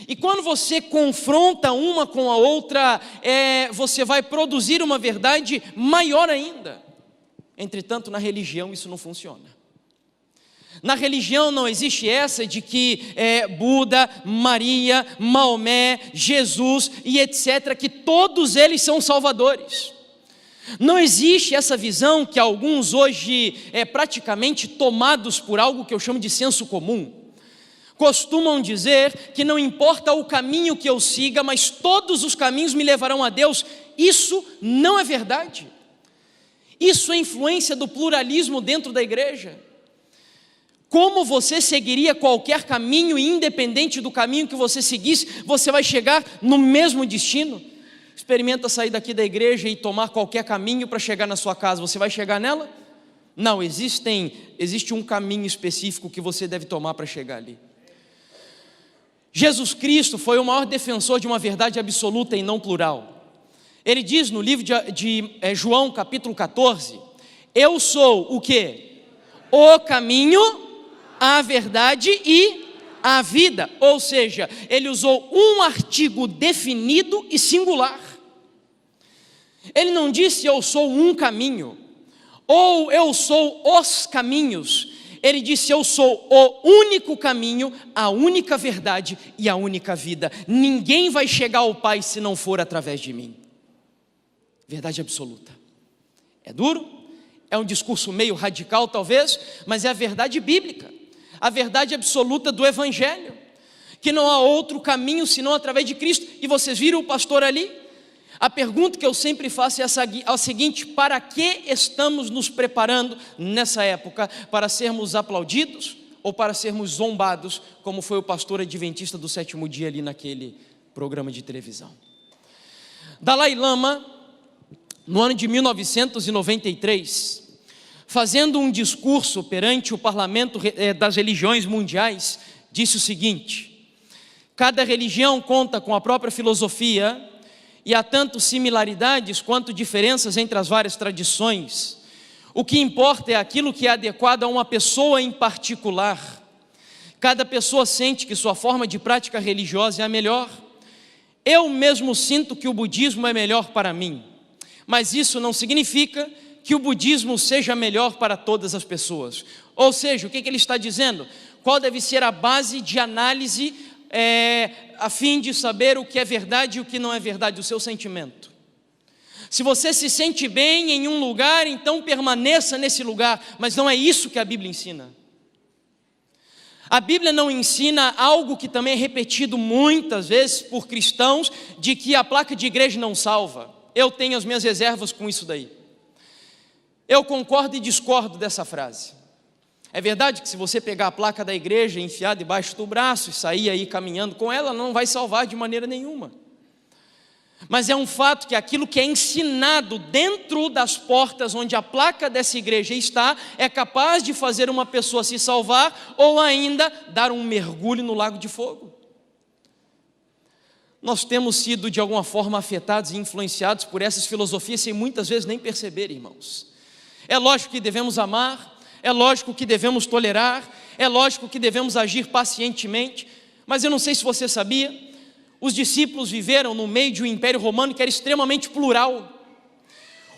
E quando você confronta uma com a outra, você vai produzir uma verdade maior ainda. Entretanto, na religião isso não funciona. Na religião não existe essa de que Buda, Maria, Maomé, Jesus e etc., que todos eles são salvadores. Não existe essa visão que alguns hoje, praticamente tomados por algo que eu chamo de senso comum, costumam dizer que não importa o caminho que eu siga, mas todos os caminhos me levarão a Deus. Isso não é verdade. Isso é influência do pluralismo dentro da igreja. Como você seguiria qualquer caminho, e independente do caminho que você seguisse, você vai chegar no mesmo destino? Experimenta sair daqui da igreja e tomar qualquer caminho para chegar na sua casa, você vai chegar nela? Não, existe um caminho específico que você deve tomar para chegar ali. Jesus Cristo foi o maior defensor de uma verdade absoluta e não plural. Ele diz no livro de João capítulo 14, eu sou o quê? O caminho, a verdade e a vida. Ou seja, ele usou um artigo definido e singular. Ele não disse eu sou um caminho, ou eu sou os caminhos. Ele disse eu sou o único caminho, a única verdade e a única vida. Ninguém vai chegar ao Pai se não for através de mim. Verdade absoluta. É duro, É um discurso meio radical talvez, mas é a verdade bíblica, a verdade absoluta do Evangelho, que não há outro caminho senão através de Cristo. E vocês viram o pastor ali? A pergunta que eu sempre faço é a seguinte: para que estamos nos preparando nessa época? Para sermos aplaudidos ou para sermos zombados, como foi o pastor adventista do sétimo dia ali naquele programa de televisão? Dalai Lama, no ano de 1993, fazendo um discurso perante o parlamento das religiões mundiais, disse o seguinte: cada religião conta com a própria filosofia e há tanto similaridades quanto diferenças entre as várias tradições. O que importa é aquilo que é adequado a uma pessoa em particular. Cada pessoa sente que sua forma de prática religiosa é a melhor. Eu mesmo sinto que o budismo é melhor para mim, mas isso não significa que o budismo seja melhor para todas as pessoas. Ou seja, o que ele está dizendo? Qual deve ser a base de análise a fim de saber o que é verdade e o que não é verdade? O seu sentimento. Se você se sente bem em um lugar, então permaneça nesse lugar, mas não é isso que a Bíblia ensina. A Bíblia não ensina algo que também é repetido muitas vezes por cristãos, de que a placa de igreja não salva. Eu tenho as minhas reservas com isso daí. Eu concordo e discordo dessa frase. É verdade que se você pegar a placa da igreja e enfiar debaixo do braço e sair aí caminhando com ela, não vai salvar de maneira nenhuma. Mas é um fato que aquilo que é ensinado dentro das portas onde a placa dessa igreja está, é capaz de fazer uma pessoa se salvar ou ainda dar um mergulho no lago de fogo. Nós temos sido de alguma forma afetados e influenciados por essas filosofias sem muitas vezes nem perceber, irmãos. É lógico que devemos amar, é lógico que devemos tolerar, é lógico que devemos agir pacientemente, mas eu não sei se você sabia, os discípulos viveram no meio de um império romano que era extremamente plural.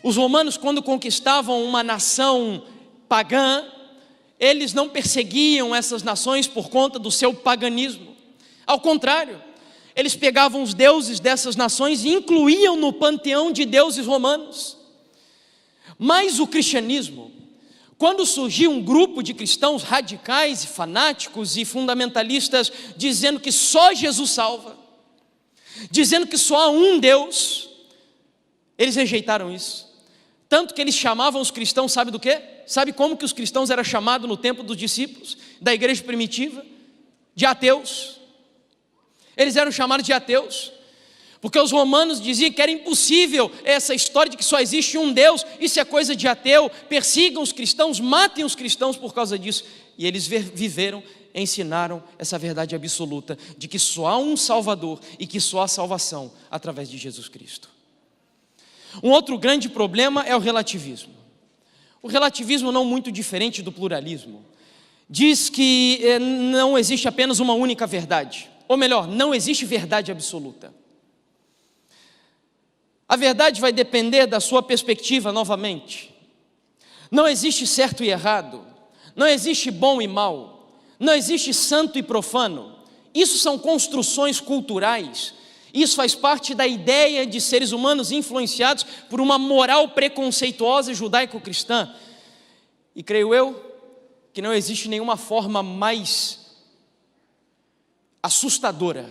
Os romanos, quando conquistavam uma nação pagã, eles não perseguiam essas nações por conta do seu paganismo. Ao contrário, eles pegavam os deuses dessas nações e incluíam no panteão de deuses romanos. Mas o cristianismo, quando surgiu um grupo de cristãos radicais, fanáticos e fundamentalistas, dizendo que só Jesus salva, dizendo que só há um Deus, eles rejeitaram isso. Tanto que eles chamavam os cristãos, sabe do quê? Sabe como que os cristãos eram chamados no tempo dos discípulos, da igreja primitiva? De ateus. Eles eram chamados de ateus, porque os romanos diziam que era impossível essa história de que só existe um Deus, isso é coisa de ateu, persigam os cristãos, matem os cristãos por causa disso. E eles viveram, ensinaram essa verdade absoluta, de que só há um Salvador e que só há salvação através de Jesus Cristo. Um outro grande problema é o relativismo. O relativismo não muito diferente do pluralismo. Diz que não existe apenas uma única verdade, ou melhor, não existe verdade absoluta. A verdade vai depender da sua perspectiva novamente. Não existe certo e errado, não existe bom e mal, não existe santo e profano. Isso são construções culturais. Isso faz parte da ideia de seres humanos influenciados por uma moral preconceituosa judaico-cristã. E creio eu que não existe nenhuma forma mais assustadora,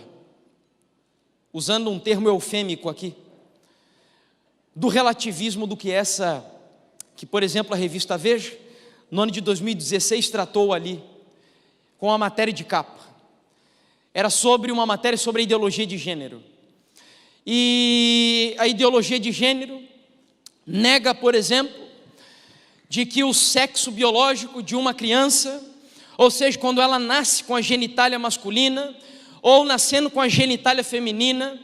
usando um termo eufêmico aqui, do relativismo do que essa, que por exemplo a revista Veja, no ano de 2016 tratou ali, com a matéria de capa. Era sobre uma matéria sobre a ideologia de gênero. E a ideologia de gênero nega, por exemplo, de que o sexo biológico de uma criança, ou seja, quando ela nasce com a genitália masculina, ou nascendo com a genitália feminina,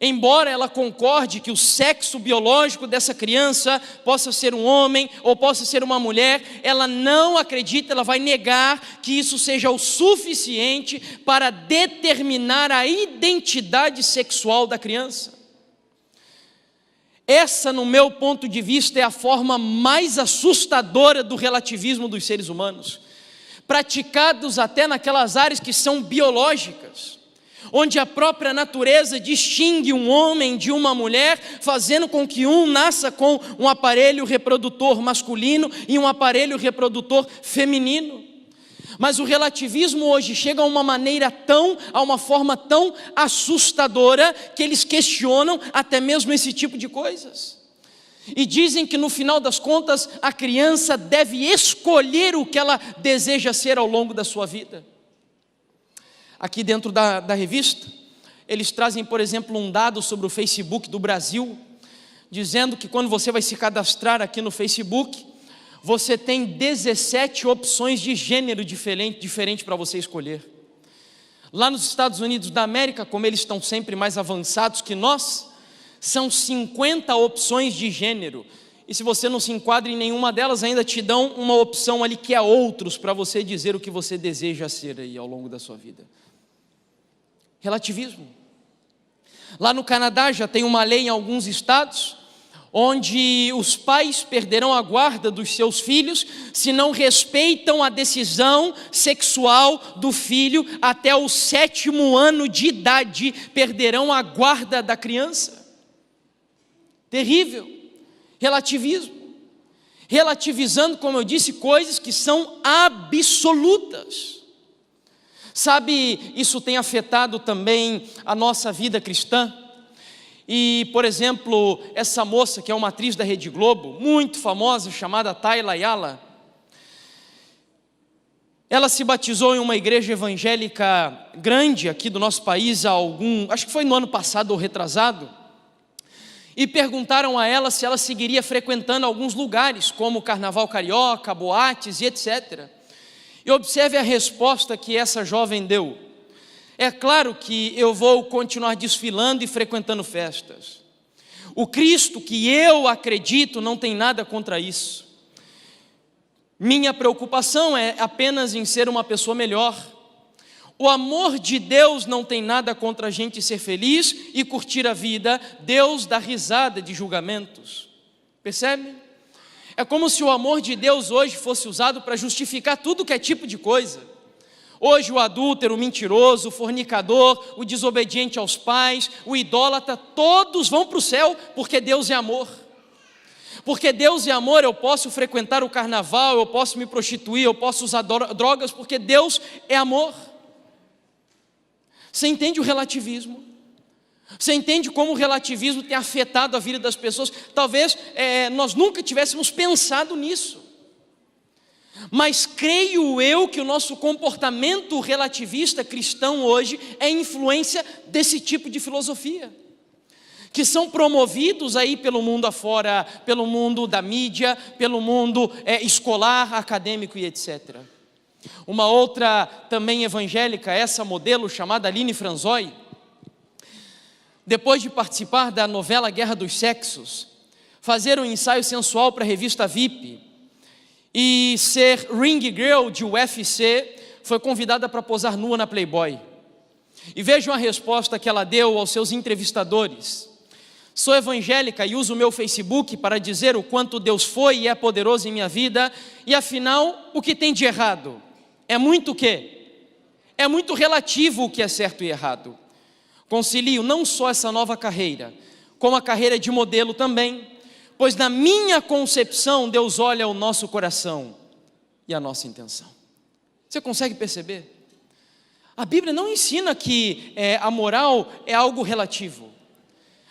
embora ela concorde que o sexo biológico dessa criança possa ser um homem ou possa ser uma mulher, ela não acredita, ela vai negar que isso seja o suficiente para determinar a identidade sexual da criança. Essa, no meu ponto de vista, é a forma mais assustadora do relativismo dos seres humanos, praticados até naquelas áreas que são biológicas. onde a própria natureza distingue um homem de uma mulher, fazendo com que um nasça com um aparelho reprodutor masculino e um aparelho reprodutor feminino. Mas o relativismo hoje chega a uma forma tão assustadora, que eles questionam até mesmo esse tipo de coisas. E dizem que no final das contas, a criança deve escolher o que ela deseja ser ao longo da sua vida. Aqui dentro da revista, eles trazem, por exemplo, um dado sobre o Facebook do Brasil, dizendo que quando você vai se cadastrar aqui no Facebook, você tem 17 opções de gênero diferente para você escolher. Lá nos Estados Unidos da América, como eles estão sempre mais avançados que nós, são 50 opções de gênero. E se você não se enquadra em nenhuma delas, ainda te dão uma opção ali que é outros, para você dizer o que você deseja ser aí ao longo da sua vida. Relativismo. Lá no Canadá já tem uma lei em alguns estados, onde os pais perderão a guarda dos seus filhos se não respeitam a decisão sexual do filho. Até o 7º ano de idade perderão a guarda da criança. Terrível. Relativismo. Relativizando, como eu disse, coisas que são absolutas. Sabe, isso tem afetado também a nossa vida cristã. E, por exemplo, essa moça que é uma atriz da Rede Globo, muito famosa, chamada Tayla Ayala, ela se batizou em uma igreja evangélica grande aqui do nosso país, acho que foi no ano passado ou retrasado, e perguntaram a ela se ela seguiria frequentando alguns lugares, como o Carnaval Carioca, boates e etc. E observe a resposta que essa jovem deu: é claro que eu vou continuar desfilando e frequentando festas. O Cristo que eu acredito não tem nada contra isso. Minha preocupação é apenas em ser uma pessoa melhor. O amor de Deus não tem nada contra a gente ser feliz e curtir a vida. Deus dá risada de julgamentos. Percebe? É como se o amor de Deus hoje fosse usado para justificar tudo que é tipo de coisa. Hoje o adúltero, o mentiroso, o fornicador, o desobediente aos pais, o idólatra, todos vão para o céu, porque Deus é amor. Porque Deus é amor, eu posso frequentar o carnaval, eu posso me prostituir, eu posso usar drogas, porque Deus é amor. Você entende o relativismo? Você entende como o relativismo tem afetado a vida das pessoas? Talvez nós nunca tivéssemos pensado nisso. Mas creio eu que o nosso comportamento relativista cristão hoje é influência desse tipo de filosofia, que são promovidos aí pelo mundo afora, pelo mundo da mídia, pelo mundo escolar, acadêmico e etc. Uma outra também evangélica, essa modelo, chamada Aline Franzói, depois de participar da novela Guerra dos Sexos, fazer um ensaio sensual para a revista VIP e ser ring girl de UFC, foi convidada para posar nua na Playboy. E vejam a resposta que ela deu aos seus entrevistadores: sou evangélica e uso o meu Facebook para dizer o quanto Deus foi e é poderoso em minha vida, e afinal, o que tem de errado? É muito o quê? É muito relativo o que é certo e errado. Concilio não só essa nova carreira, como a carreira de modelo também, pois na minha concepção Deus olha o nosso coração e a nossa intenção. Você consegue perceber? A Bíblia não ensina que a moral é algo relativo.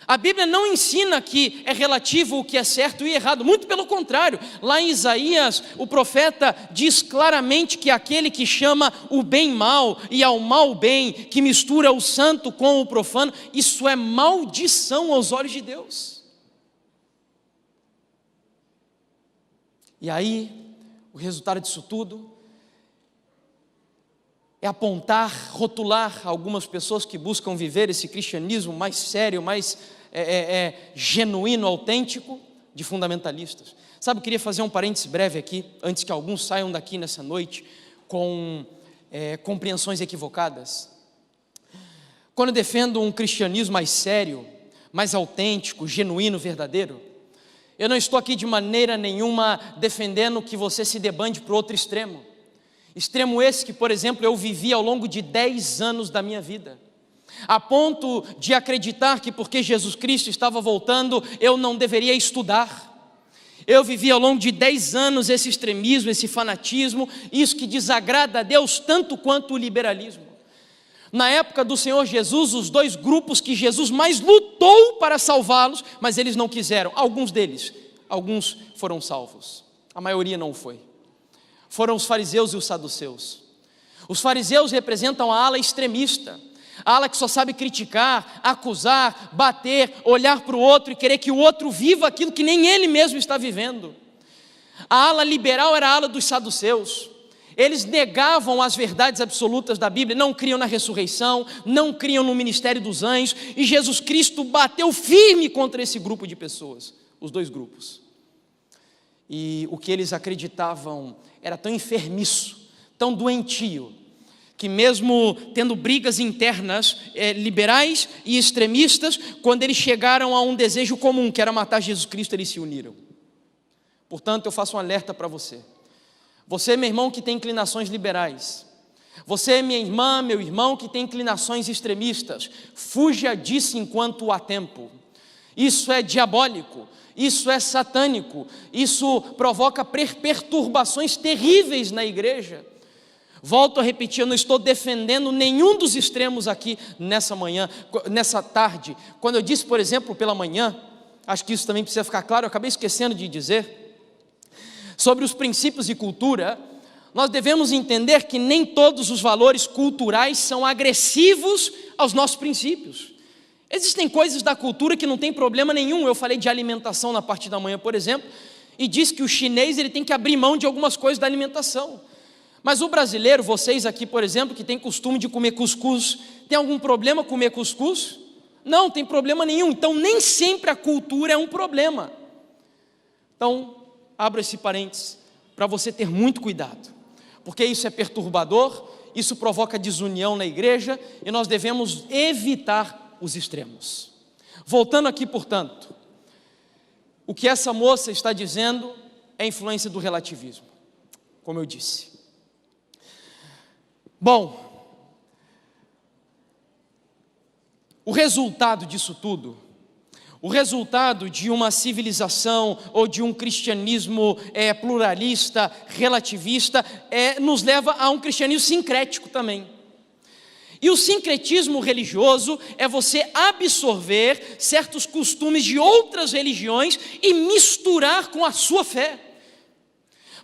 A Bíblia não ensina que é relativo o que é certo e errado, muito pelo contrário. Lá em Isaías, o profeta diz claramente que aquele que chama o bem mal e ao mal bem, que mistura o santo com o profano, isso é maldição aos olhos de Deus. E aí, o resultado disso tudo é apontar, rotular algumas pessoas que buscam viver esse cristianismo mais sério, mais genuíno, autêntico, de fundamentalistas. Sabe, eu queria fazer um parênteses breve aqui, antes que alguns saiam daqui nessa noite com compreensões equivocadas. Quando eu defendo um cristianismo mais sério, mais autêntico, genuíno, verdadeiro, eu não estou aqui de maneira nenhuma defendendo que você se debande para o outro extremo. Extremo esse que, por exemplo, eu vivi ao longo de 10 anos da minha vida. a ponto de acreditar que porque Jesus Cristo estava voltando, eu não deveria estudar. Eu vivi ao longo de 10 anos esse extremismo, esse fanatismo, isso que desagrada a Deus tanto quanto o liberalismo. Na época do Senhor Jesus, os 2 grupos que Jesus mais lutou para salvá-los, mas eles não quiseram, alguns foram salvos, a maioria não foi. Foram os fariseus e os saduceus. Os fariseus representam a ala extremista, a ala que só sabe criticar, acusar, bater, olhar para o outro e querer que o outro viva aquilo que nem ele mesmo está vivendo. A ala liberal era a ala dos saduceus. Eles negavam as verdades absolutas da Bíblia, não criam na ressurreição, não criam no ministério dos anjos, e Jesus Cristo bateu firme contra esse grupo de pessoas, os 2 grupos. E o que eles acreditavam era tão enfermiço, tão doentio, que mesmo tendo brigas internas, liberais e extremistas, quando eles chegaram a um desejo comum, que era matar Jesus Cristo, eles se uniram. Portanto, eu faço um alerta para você. Você, meu irmão, que tem inclinações liberais. Você, minha irmã, meu irmão, que tem inclinações extremistas. Fuja disso enquanto há tempo. Isso é diabólico, isso é satânico, isso provoca perturbações terríveis na igreja. Volto a repetir, eu não estou defendendo nenhum dos extremos aqui nessa manhã, nessa tarde. Quando eu disse, por exemplo, pela manhã, acho que isso também precisa ficar claro, eu acabei esquecendo de dizer, sobre os princípios de cultura, nós devemos entender que nem todos os valores culturais são agressivos aos nossos princípios. Existem coisas da cultura que não tem problema nenhum. Eu falei de alimentação na parte da manhã, por exemplo, e disse que o chinês ele tem que abrir mão de algumas coisas da alimentação. Mas o brasileiro, vocês aqui, por exemplo, que tem costume de comer cuscuz, tem algum problema comer cuscuz? Não, tem problema nenhum. Então, nem sempre a cultura é um problema. Então, abro esse parênteses para você ter muito cuidado, porque isso é perturbador, isso provoca desunião na igreja e nós devemos evitar os extremos. Voltando aqui, portanto, o que essa moça está dizendo é a influência do relativismo, como eu disse. Bom, o resultado disso tudo, o resultado de uma civilização ou de um cristianismo pluralista, relativista, nos leva a um cristianismo sincrético também. E o sincretismo religioso é você absorver certos costumes de outras religiões e misturar com a sua fé.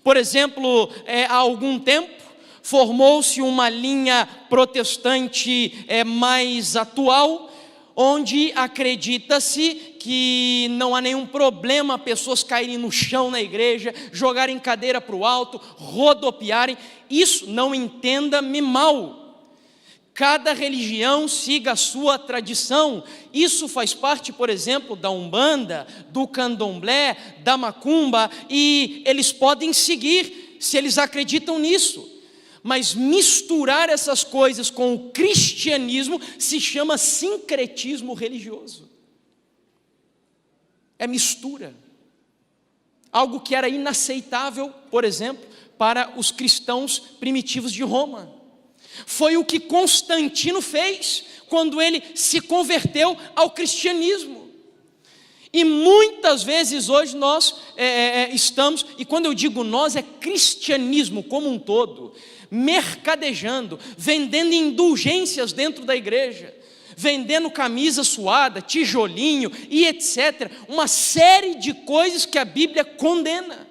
Por exemplo, há algum tempo, formou-se uma linha protestante mais atual, onde acredita-se que não há nenhum problema pessoas caírem no chão na igreja, jogarem cadeira para o alto, rodopiarem. Isso, não entenda-me mal. Cada religião siga a sua tradição. Isso faz parte, por exemplo, da Umbanda, do Candomblé, da Macumba, e eles podem seguir se eles acreditam nisso. Mas misturar essas coisas com o cristianismo se chama sincretismo religioso. É mistura. Algo que era inaceitável, por exemplo, para os cristãos primitivos de Roma. Foi o que Constantino fez quando ele se converteu ao cristianismo. E muitas vezes hoje nós estamos, e quando eu digo nós, é cristianismo como um todo, mercadejando, vendendo indulgências dentro da igreja, vendendo camisa suada, tijolinho e etc. Uma série de coisas que a Bíblia condena.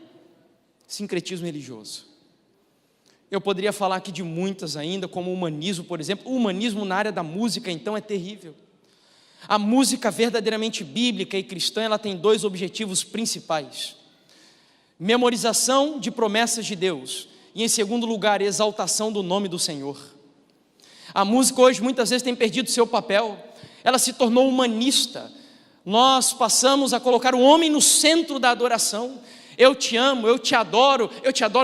Sincretismo religioso. Eu poderia falar aqui de muitas ainda, como o humanismo, por exemplo. O humanismo na área da música, então, é terrível. A música verdadeiramente bíblica e cristã, ela tem 2 objetivos principais: memorização de promessas de Deus, e em segundo lugar, exaltação do nome do Senhor. A música hoje muitas vezes tem perdido seu papel, ela se tornou humanista. Nós passamos a colocar o homem no centro da adoração. Eu te amo, eu te adoro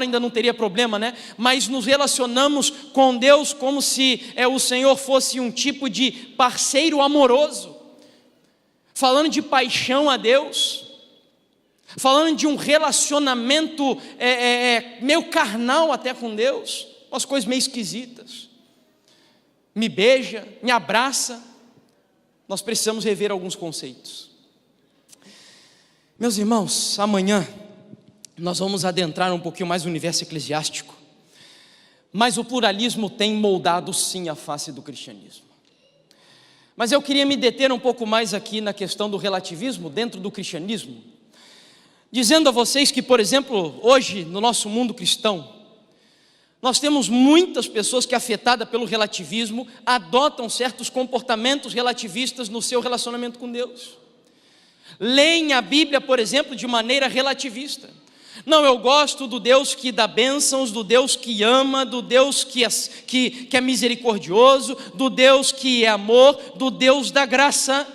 ainda não teria problema, né? Mas nos relacionamos com Deus como se o Senhor fosse um tipo de parceiro amoroso, falando de paixão a Deus, falando de um relacionamento meio carnal até com Deus, umas coisas meio esquisitas. me beija, me abraça. Nós precisamos rever alguns conceitos. Meus irmãos, amanhã nós vamos adentrar um pouquinho mais no universo eclesiástico, mas o pluralismo tem moldado sim a face do cristianismo. Mas eu queria me deter um pouco mais aqui na questão do relativismo dentro do cristianismo, dizendo a vocês que, por exemplo, hoje no nosso mundo cristão, nós temos muitas pessoas que, afetadas pelo relativismo, adotam certos comportamentos relativistas no seu relacionamento com Deus. Leem a Bíblia, por exemplo, de maneira relativista. Não, eu gosto do Deus que dá bênçãos, do Deus que ama, do Deus que é misericordioso, do Deus que é amor, do Deus da graça.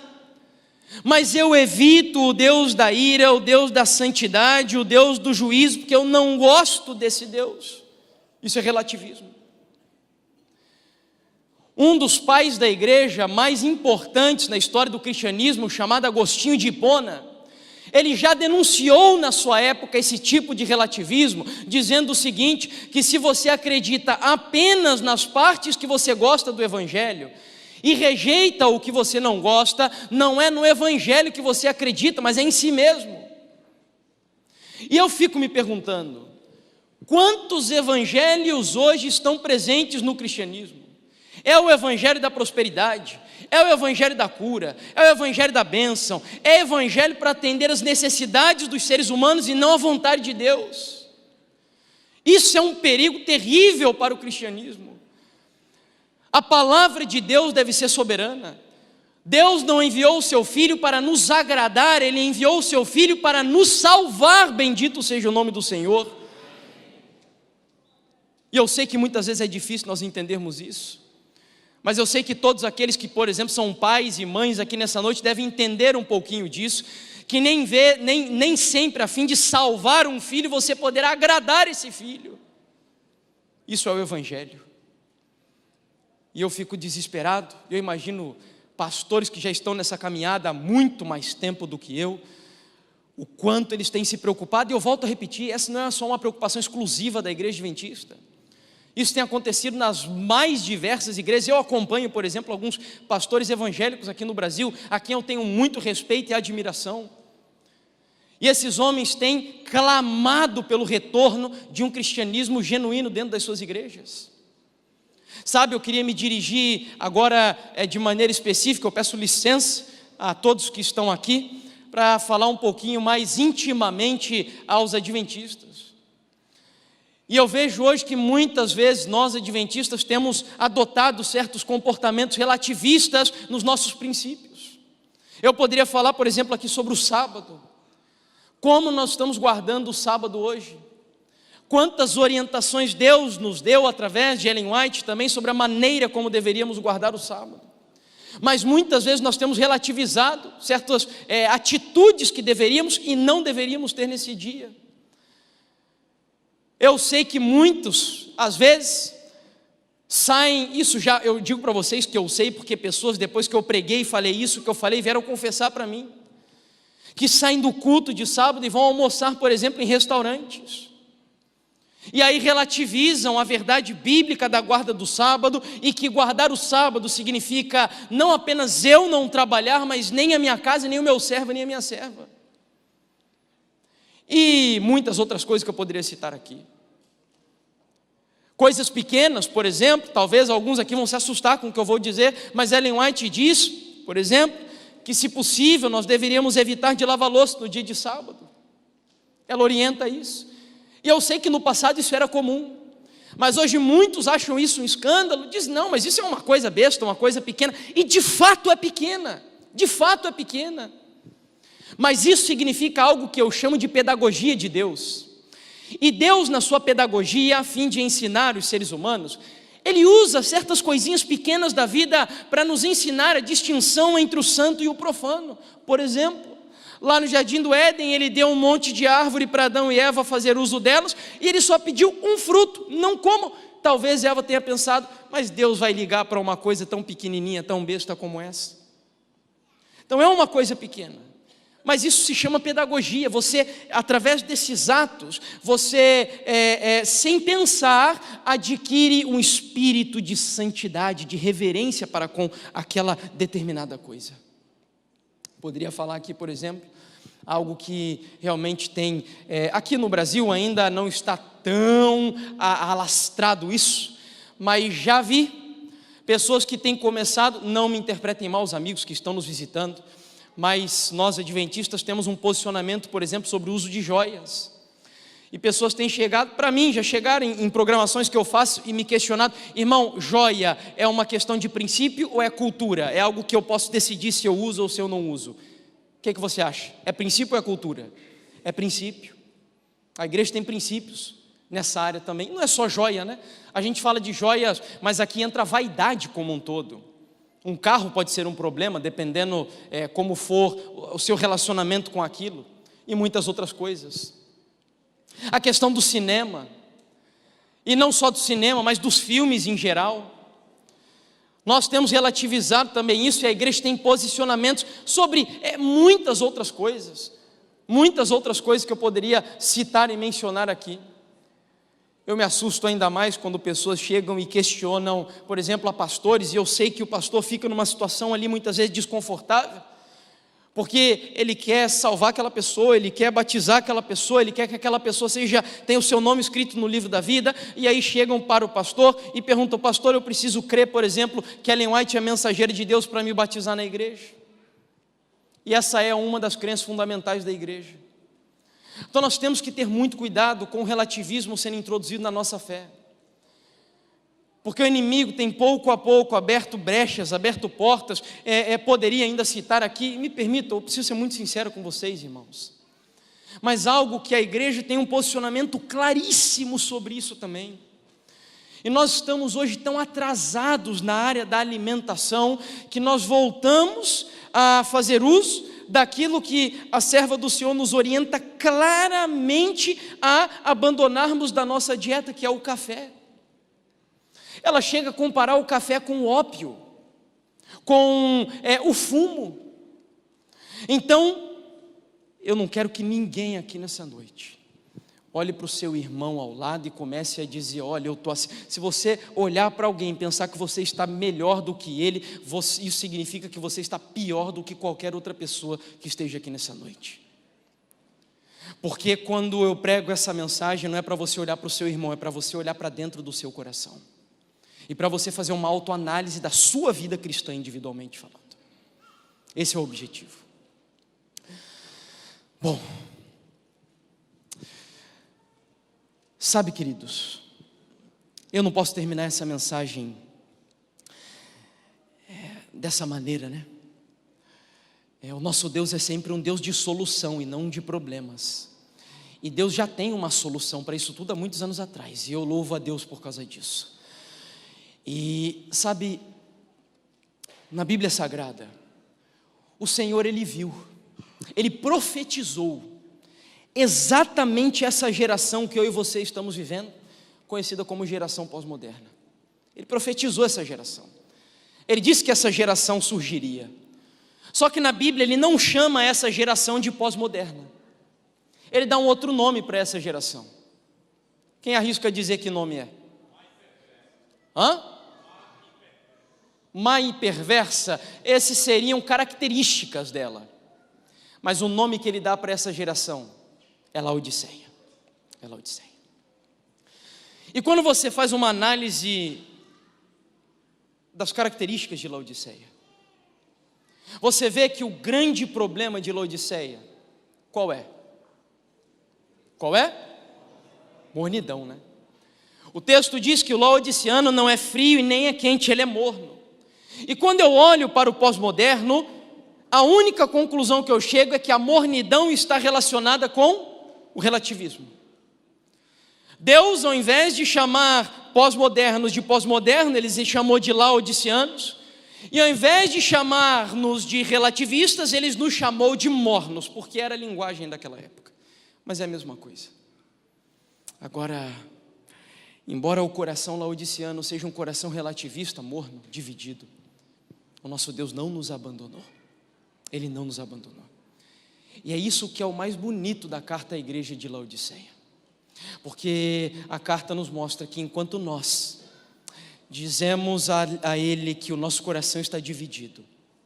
Mas eu evito o Deus da ira, o Deus da santidade, o Deus do juízo, porque eu não gosto desse Deus. Isso é relativismo. Um dos pais da igreja mais importantes na história do cristianismo, chamado Agostinho de Hipona, ele já denunciou na sua época esse tipo de relativismo, dizendo o seguinte, que se você acredita apenas nas partes que você gosta do evangelho e rejeita o que você não gosta, não é no evangelho que você acredita, mas é em si mesmo. E eu fico me perguntando, quantos evangelhos hoje estão presentes no cristianismo? É o evangelho da prosperidade, é o evangelho da cura, é o evangelho da bênção, é evangelho para atender as necessidades dos seres humanos e não a vontade de Deus. Isso é um perigo terrível para o cristianismo. A palavra de Deus deve ser soberana. Deus não enviou o seu Filho para nos agradar, Ele enviou o seu Filho para nos salvar, bendito seja o nome do Senhor. E eu sei que muitas vezes é difícil nós entendermos isso, mas eu sei que todos aqueles que, por exemplo, são pais e mães aqui nessa noite devem entender um pouquinho disso, que nem sempre a fim de salvar um filho você poderá agradar esse filho. Isso é o evangelho. E eu fico desesperado, eu imagino pastores que já estão nessa caminhada há muito mais tempo do que eu, o quanto eles têm se preocupado, e eu volto a repetir, essa não é só uma preocupação exclusiva da igreja adventista. Isso tem acontecido nas mais diversas igrejas. Eu acompanho, por exemplo, alguns pastores evangélicos aqui no Brasil, a quem eu tenho muito respeito e admiração. E esses homens têm clamado pelo retorno de um cristianismo genuíno dentro das suas igrejas. Sabe, eu queria me dirigir agora de maneira específica, eu peço licença a todos que estão aqui, para falar um pouquinho mais intimamente aos adventistas. E eu vejo hoje que muitas vezes nós adventistas temos adotado certos comportamentos relativistas nos nossos princípios. Eu poderia falar, por exemplo, aqui sobre o sábado. Como nós estamos guardando o sábado hoje? Quantas orientações Deus nos deu através de Ellen White também sobre a maneira como deveríamos guardar o sábado. Mas muitas vezes nós temos relativizado certas atitudes que deveríamos e não deveríamos ter nesse dia. Eu sei que muitos, às vezes, saem, isso já, eu digo para vocês que eu sei, porque pessoas depois que eu preguei e falei isso, que eu falei, vieram confessar para mim, que saem do culto de sábado e vão almoçar, por exemplo, em restaurantes, e aí relativizam a verdade bíblica da guarda do sábado, e que guardar o sábado significa não apenas eu não trabalhar, mas nem a minha casa, nem o meu servo, nem a minha serva. E muitas outras coisas que eu poderia citar aqui. Coisas pequenas, por exemplo, talvez alguns aqui vão se assustar com o que eu vou dizer, mas Ellen White diz, por exemplo, que se possível nós deveríamos evitar de lavar louça no dia de sábado. Ela orienta isso. E eu sei que no passado isso era comum, mas hoje muitos acham isso um escândalo, dizem, não, mas isso é uma coisa besta, uma coisa pequena, e de fato é pequena, de fato é pequena. Mas isso significa algo que eu chamo de pedagogia de Deus. E Deus, na sua pedagogia, a fim de ensinar os seres humanos, Ele usa certas coisinhas pequenas da vida para nos ensinar a distinção entre o santo e o profano. Por exemplo, lá no Jardim do Éden, Ele deu um monte de árvore para Adão e Eva fazer uso delas, e Ele só pediu um fruto, não como. Talvez Eva tenha pensado, mas Deus vai ligar para uma coisa tão pequenininha, tão besta como essa? Então é uma coisa pequena. Mas isso se chama pedagogia. Você, através desses atos, você, sem pensar, adquire um espírito de santidade, de reverência para com aquela determinada coisa. Poderia falar aqui, por exemplo, algo que realmente tem, aqui no Brasil ainda não está tão alastrado isso, mas já vi pessoas que têm começado, não me interpretem mal os amigos que estão nos visitando, mas nós adventistas temos um posicionamento, por exemplo, sobre o uso de joias. E pessoas têm chegado para mim, já chegaram em programações que eu faço e me questionado: irmão, joia é uma questão de princípio ou é cultura? É algo que eu posso decidir se eu uso ou se eu não uso? O que você acha? É princípio ou é cultura? É princípio. A igreja tem princípios nessa área também. Não é só joia, né? A gente fala de joias, mas aqui entra a vaidade como um todo. Um carro pode ser um problema, dependendo como for o seu relacionamento com aquilo, e muitas outras coisas. A questão do cinema, e não só do cinema, mas dos filmes em geral. Nós temos relativizado também isso, e a igreja tem posicionamentos sobre muitas outras coisas que eu poderia citar e mencionar aqui. Eu me assusto ainda mais quando pessoas chegam e questionam, por exemplo, a pastores, e eu sei que o pastor fica numa situação ali muitas vezes desconfortável, porque ele quer salvar aquela pessoa, ele quer batizar aquela pessoa, ele quer que aquela pessoa tenha o seu nome escrito no livro da vida, e aí chegam para o pastor e perguntam: pastor, eu preciso crer, por exemplo, que Ellen White é mensageira de Deus para me batizar na igreja? E essa é uma das crenças fundamentais da igreja. Então nós temos que ter muito cuidado com o relativismo sendo introduzido na nossa fé, porque o inimigo tem pouco a pouco aberto brechas, aberto portas. Poderia ainda citar aqui, me permita, eu preciso ser muito sincero com vocês, irmãos, mas algo que a igreja tem um posicionamento claríssimo sobre isso também. E nós estamos hoje tão atrasados na área da alimentação, que nós voltamos a fazer uso daquilo que a serva do Senhor nos orienta claramente a abandonarmos da nossa dieta, que é o café. Ela chega a comparar o café com o ópio, com o fumo. Então, eu não quero que ninguém aqui nessa noite olhe para o seu irmão ao lado e comece a dizer: olha, eu estou assim. Se você olhar para alguém e pensar que você está melhor do que ele, isso significa que você está pior do que qualquer outra pessoa que esteja aqui nessa noite. Porque quando eu prego essa mensagem, não é para você olhar para o seu irmão, é para você olhar para dentro do seu coração, e para você fazer uma autoanálise da sua vida cristã individualmente falando. Esse é o objetivo. Bom, sabe, queridos, eu não posso terminar essa mensagem dessa maneira, né? O nosso Deus é sempre um Deus de solução e não de problemas. E Deus já tem uma solução para isso tudo há muitos anos atrás, e eu louvo a Deus por causa disso. E sabe, na Bíblia Sagrada, o Senhor, Ele viu, Ele profetizou exatamente essa geração que eu e você estamos vivendo, conhecida como geração pós-moderna. Ele profetizou essa geração. Ele disse que essa geração surgiria. Só que na Bíblia ele não chama essa geração de pós-moderna. Ele dá um outro nome para essa geração. Quem arrisca dizer que nome é? Má e perversa. Essas seriam características dela. Mas o nome que ele dá para essa geração é Laodiceia. É Laodiceia. E quando você faz uma análise das características de Laodiceia, você vê que o grande problema de Laodiceia, qual é? Qual é? Mornidão, né? O texto diz que o laodiceano não é frio e nem é quente, ele é morno. E quando eu olho para o pós-moderno, a única conclusão que eu chego é que a mornidão está relacionada com o relativismo. Deus, ao invés de chamar pós-modernos de pós-moderno, ele se chamou de laodiceanos, e ao invés de chamar-nos de relativistas, ele nos chamou de mornos, porque era a linguagem daquela época. Mas é a mesma coisa. Agora, embora o coração laodiceano seja um coração relativista, morno, dividido, o nosso Deus não nos abandonou. Ele não nos abandonou. E é isso que é o mais bonito da carta à igreja de Laodiceia. Porque a carta nos mostra que enquanto nós dizemos a ele que o nosso coração está dividido,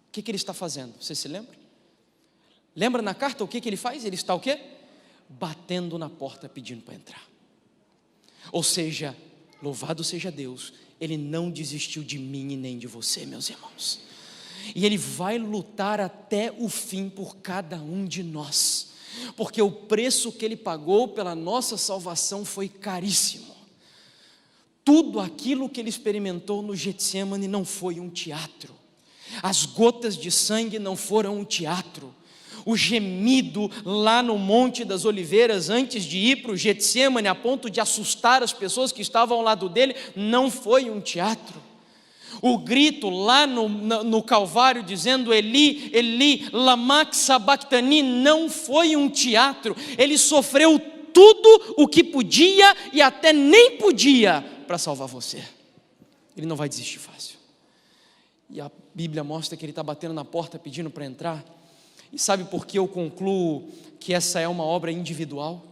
o que ele está fazendo? Você se lembra? Lembra na carta o que ele faz? Ele está o quê? Batendo na porta pedindo para entrar. Ou seja, louvado seja Deus, Ele não desistiu de mim e nem de você, meus irmãos. E Ele vai lutar até o fim por cada um de nós, porque o preço que Ele pagou pela nossa salvação foi caríssimo. Tudo aquilo que Ele experimentou no Getsemane não foi um teatro. As gotas de sangue não foram um teatro. O gemido lá no Monte das Oliveiras, antes de ir para o Getsemane, a ponto de assustar as pessoas que estavam ao lado dele, não foi um teatro. O grito lá no Calvário, dizendo Eli, Eli, lama sabachthani, não foi um teatro. Ele sofreu tudo o que podia e até nem podia para salvar você. Ele não vai desistir fácil. E a Bíblia mostra que ele está batendo na porta pedindo para entrar. E sabe por que eu concluo que essa é uma obra individual?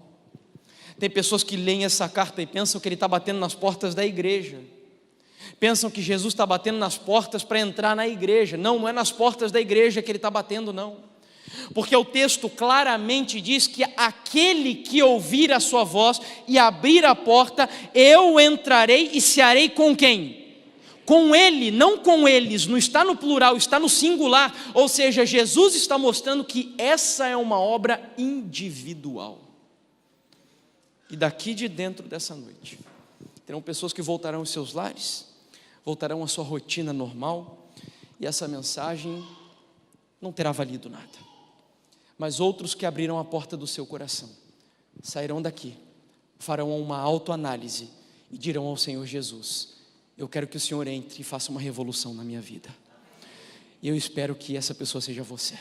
Tem pessoas que leem essa carta e pensam que ele está batendo nas portas da igreja. Pensam que Jesus está batendo nas portas para entrar na igreja. Não, não é nas portas da igreja que ele está batendo, não. Porque o texto claramente diz que aquele que ouvir a sua voz e abrir a porta, eu entrarei e cearei com quem? Com ele, não com eles, não está no plural, está no singular. Ou seja, Jesus está mostrando que essa é uma obra individual. E daqui de dentro dessa noite, terão pessoas que voltarão aos seus lares, voltarão à sua rotina normal, e essa mensagem não terá valido nada. Mas outros que abriram a porta do seu coração, sairão daqui, farão uma autoanálise e dirão ao Senhor Jesus: eu quero que o Senhor entre e faça uma revolução na minha vida. E eu espero que essa pessoa seja você.